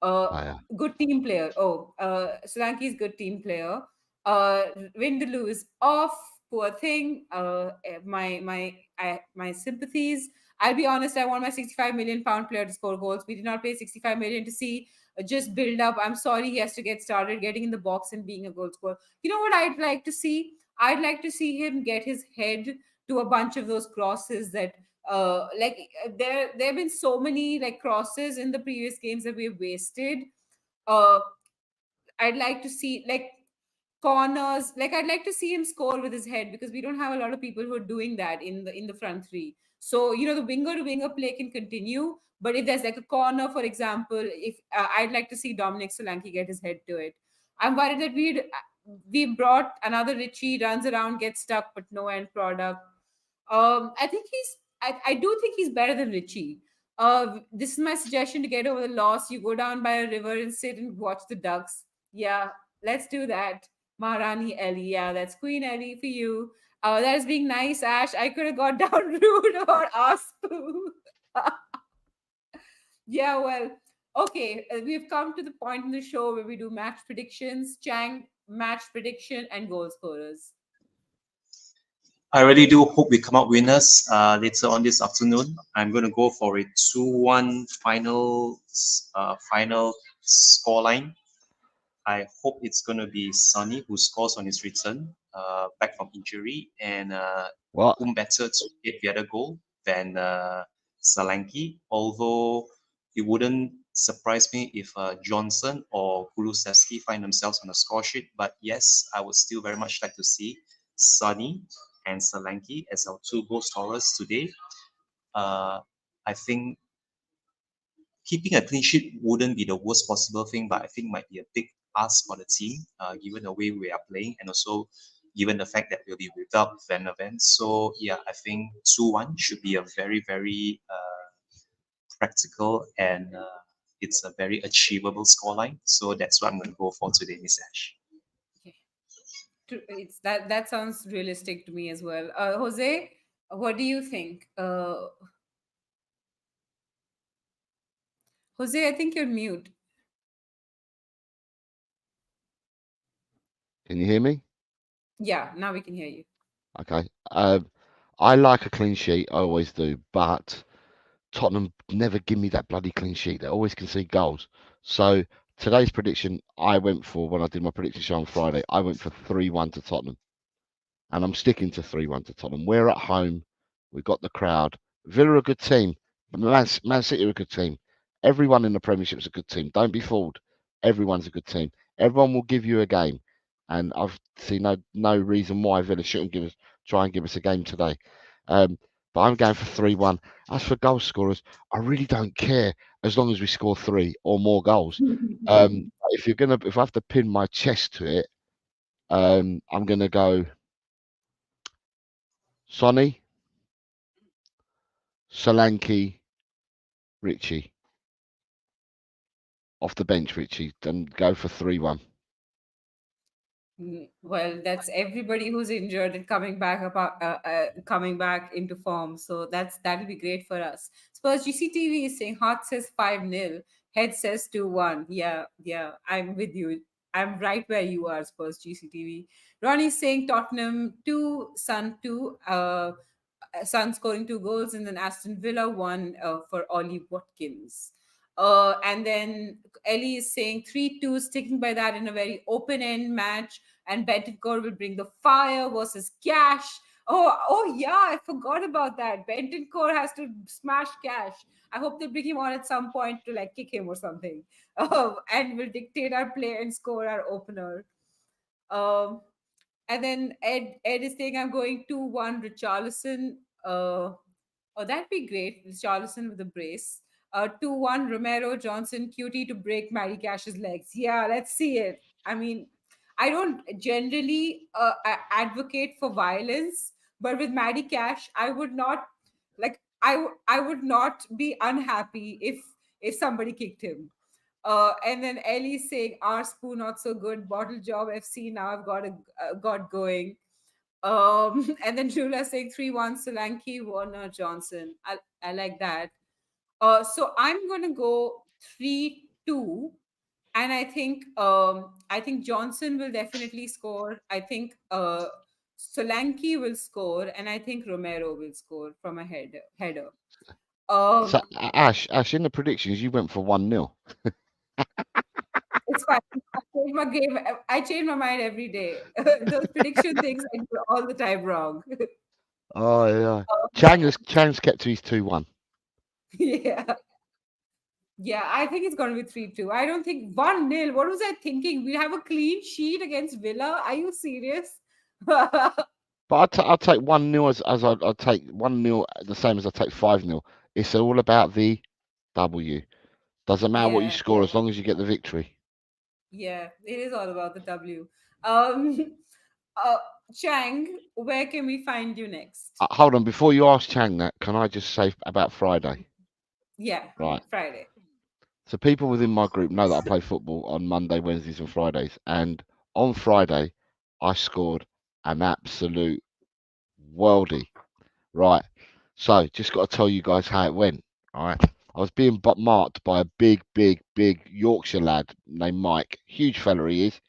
Player. Good team player. Solanke is good team player. Vindaloo is off. Poor thing. My sympathies. I'll be honest. I want my 65 million pound player to score goals. We did not pay 65 million to see just build up. I'm sorry he has to get started getting in the box and being a goal scorer. You know what I'd like to see? I'd like to see him get his head to a bunch of those crosses that there have been so many like crosses in the previous games that we've wasted. uh I'd like to see like corners, like I'd like to see him score with his head, because we don't have a lot of people who are doing that in the front three. So the winger to winger play can continue, but if there's like a corner, for example, if I'd like to see Dominic Solanke get his head to it. I'm worried that we brought another Richie, runs around, gets stuck, but no end product. I think I do think he's better than Richie. This is my suggestion to get over the loss. You go down by a river and sit and watch the ducks. Yeah, let's do that. Maharani Ellie. Yeah, that's Queen Ellie for you. That is being nice, Ash. I could have got down rude or asked poo. Yeah, well, okay. We've come to the point in the show where we do match predictions. Chang, match prediction, and goal scorers. I really do hope we come out winners later on this afternoon. I'm going to go for a 2-1 final scoreline. I hope it's going to be Sonny who scores on his return back from injury, and What? whom better to get the other goal than Solanke. Although it wouldn't surprise me if Johnson or Kulusevski find themselves on the score sheet. But yes, I would still very much like to see Sonny and Solanke as our two goal scorers today. I think keeping a clean sheet wouldn't be the worst possible thing, but I think might be a big ask for the team, given the way we are playing, and also given the fact that we'll be without Van Ven. So yeah, I think 2-1 should be a very, very practical, and it's a very achievable scoreline. So that's what I'm going to go for today, Miss Ash. It's that sounds realistic to me as well. Jose, what do you think? Jose, I think you're mute. Can you hear me? Yeah, now we can hear you. Okay. I like a clean sheet. I always do, but Tottenham never give me that bloody clean sheet. They always concede goals. So today's prediction, I went for when I did my prediction show on Friday. I went for 3-1 to Tottenham, and I'm sticking to 3-1 to Tottenham. We're at home. We've got the crowd. Villa are a good team. Man City are a good team. Everyone in the Premiership is a good team. Don't be fooled. Everyone's a good team. Everyone will give you a game, and I've seen no reason why Villa shouldn't try and give us a game today. But I'm going for 3-1. As for goal scorers, I really don't care as long as we score 3 or more goals. If I have to pin my chest to it, I'm gonna go Sonny, Solanke, Richie. Off the bench, Richie, then go for 3-1. Well, that's everybody who's injured and coming back into form. So that'll be great for us. Spurs GCTV is saying heart says 5-0, head says 2-1. Yeah, I'm with you. I'm right where you are, Spurs GCTV. Ronnie's saying Tottenham 2, Sun 2. Sun scoring 2 goals, and then Aston Villa 1 for Ollie Watkins. And then Ellie is saying 3-2, sticking by that in a very open end match. And Bentancur will bring the fire versus Cash. Oh yeah, I forgot about that. Benton Core has to smash cash. I hope they bring him on at some point to like kick him or something. And will dictate our play and score our opener. Um, and then Ed is saying I'm going 2-1 Richarlison. Oh, that'd be great. Richarlison with a brace. 2-1 Romero Johnson QT to break Matty Cash's legs. Yeah, let's see it. I mean, I don't generally advocate for violence, but with Matty Cash, I would not like I would not be unhappy if somebody kicked him. And then Ellie saying, "Our spoon not so good. Bottle job FC. Now I've got going." And then Jula saying 3-1 Solanke, Warner, Johnson. I like that. So I'm gonna go 3-2, and I think Johnson will definitely score. I think Solanke will score, and I think Romero will score from a header. So Um, Ash, in the predictions, you went for 1-0. it's fine. I change my mind every day. Those prediction things I do all the time wrong. Oh yeah. Um, Chang's kept to his 2-1. yeah. Yeah, I think it's going to be 3-2. I don't think 1-0. What was I thinking? We have a clean sheet against Villa. Are you serious? But I'll take 1-0 I'll take 1-0 the same as I take 5-0. It's all about the W. Doesn't matter what you Yeah, score as long as you get the victory. yeah. It is all about the W. Um, uh, Chang, where can we find you next? Hold on, before you ask Chang that, can I just say about Friday? Yeah, Right. Friday. So people within my group know that I play football on Monday, Wednesdays, and Fridays. And on Friday, I scored an absolute worldie. Right. So just got to tell you guys how it went. All right. I was being marked by a big Yorkshire lad named Mike. Huge fella he is.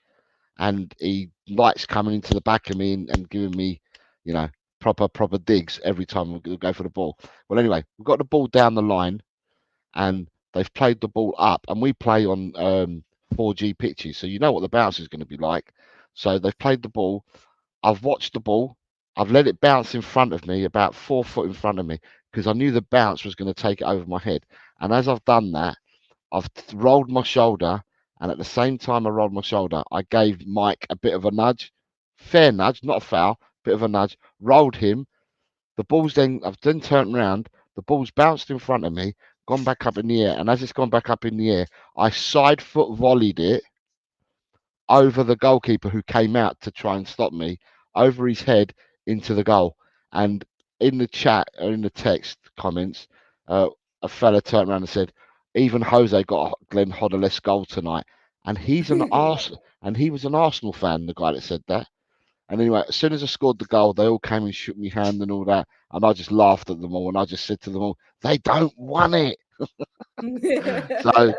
And he likes coming into the back of me and giving me, you know, proper digs every time we go for the ball. Well, anyway, we got the ball down the line and they've played the ball up, and we play on 4G pitches, so you know what the bounce is going to be like. So they've played the ball. I've watched the ball. I've let it bounce in front of me, about 4 foot in front of me, because I knew the bounce was going to take it over my head. And as I've done that, I've rolled my shoulder, and at the same time I rolled my shoulder, I gave Mike a bit of a nudge, fair nudge, not a foul, bit of a nudge, rolled him. I've then turned around, the ball's bounced in front of me, gone back up in the air, and as it's gone back up in the air, I side foot volleyed it over the goalkeeper who came out to try and stop me, over his head into the goal. And in the chat or in the text comments, a fella turned around and said, "Even Jose got a Glenn Hoddle-esque goal tonight," and he was an Arsenal fan. The guy that said that. And anyway, as soon as I scored the goal, they all came and shook me hand and all that, and I just laughed at them all, and I just said to them all, "They don't want it." So,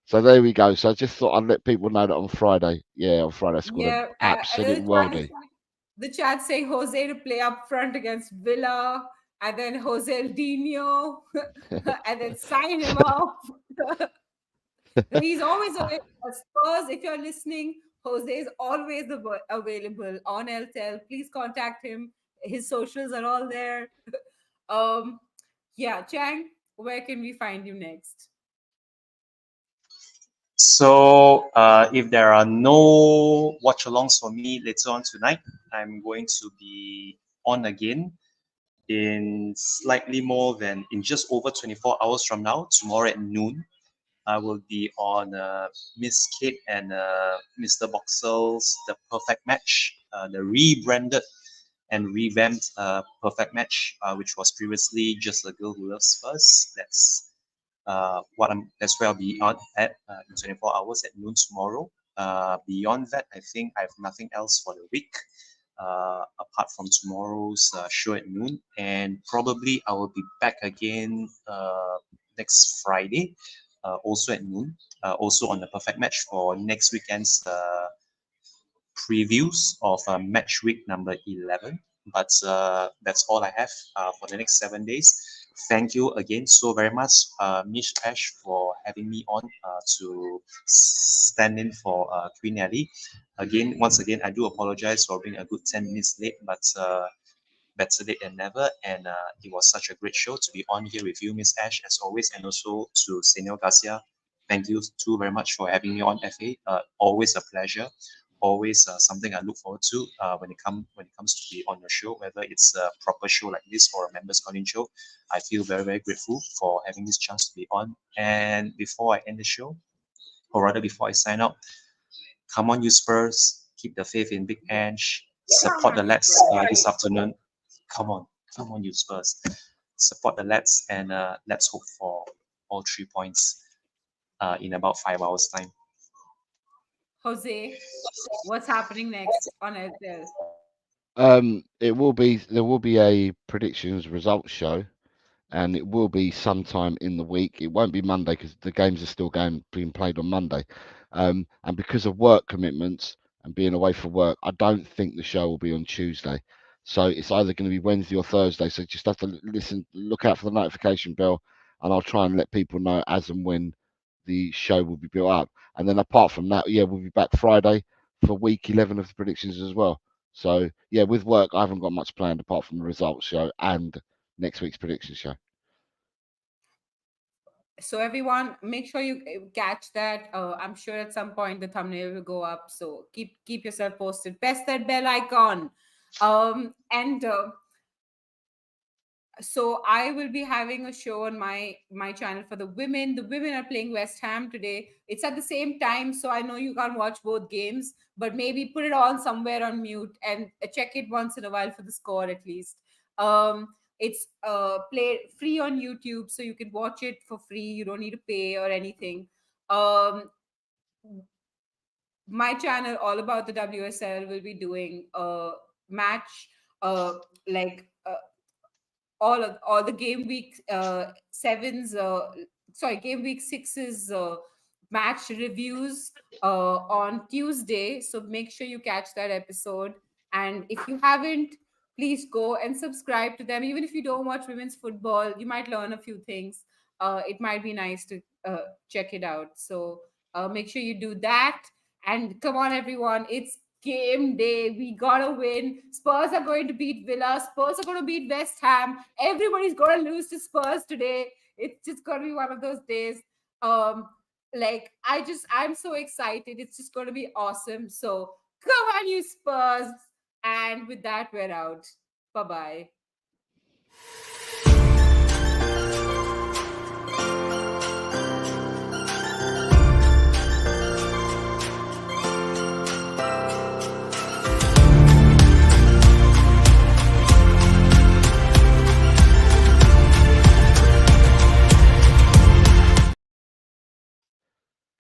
so there we go. So I just thought I'd let people know that on Friday, yeah, on Friday I scored an Yeah, absolute worldie. the chat saying Jose to play up front against Villa, and then Jose Dino, and then sign him off. He's always available. Spurs, if you're listening, Jose is always available on LTEL. Please contact him. His socials are all there. um, yeah, Chang, where can we find you next? So if there are no watch alongs for me later on tonight, I'm going to be on again in slightly more than in just over 24 hours from now, tomorrow at noon. I will be on Miss Kate and Mr. Boxell's The Perfect Match, the rebranded and revamped Perfect Match, which was previously Just a Girl Who Loves Spurs. That's where I'll be on at in 24 hours at noon tomorrow. Beyond that, I think I have nothing else for the week apart from tomorrow's show at noon, and probably I will be back again next Friday, also at noon, also on the Perfect Match for next weekend's previews of match week number 11. But that's all I have for the next 7 days. Thank you again so very much, Mish Ash, for having me on to stand in for Queen Ellie. Once again, I do apologize for being a good 10 minutes late, but better late than never. And it was such a great show to be on here with you, Miss Ash, as always, and also to Senor Garcia. Thank you too very much for having me on, FA. Always a pleasure. Always something I look forward to when it comes to be on your show, whether it's a proper show like this or a members calling show. I feel very very grateful for having this chance to be on. And before I end the show, or rather before I sign out, come on, you Spurs, keep the faith in Big Ange, support the lads this afternoon. Come on, come on, you Spurs, support the lads, and let's hope for all 3 points in about 5 hours' time. Jose, what's happening next on Airtel? There will be a predictions results show, and it will be sometime in the week. It won't be Monday because the games are still being played on Monday. And because of work commitments and being away for work, I don't think the show will be on Tuesday. So it's either going to be Wednesday or Thursday. So just have to look out for the notification bell, and I'll try and let people know as and when the show will be built up. And then apart from that, yeah, we'll be back Friday for week 11 of the predictions as well. So yeah, with work, I haven't got much planned apart from the results show and next week's prediction show. So everyone, make sure you catch that. I'm sure at some point the thumbnail will go up. So keep yourself posted. Press that bell icon. And so I will be having a show on my channel for the women. The women are playing West Ham today. It's at the same time, so I know you can't watch both games, but maybe put it on somewhere on mute and check it once in a while for the score at least. It's played free on YouTube, so you can watch it for free. You don't need to pay or anything. My channel, all about the WSL, will be doing a match, like all the game week sevens, game week sixes match reviews on Tuesday. So make sure you catch that episode. And if you haven't, please go and subscribe to them. Even if you don't watch women's football, you might learn a few things. It might be nice to check it out. So make sure you do that. And come on, everyone, it's game day. We gotta win. Spurs are going to beat Villa. Spurs are going to beat West Ham. Everybody's going to lose to Spurs today. It's just going to be one of those days. I'm so excited. It's just going to be awesome. So come on, you Spurs. And with that, we're out. Bye bye.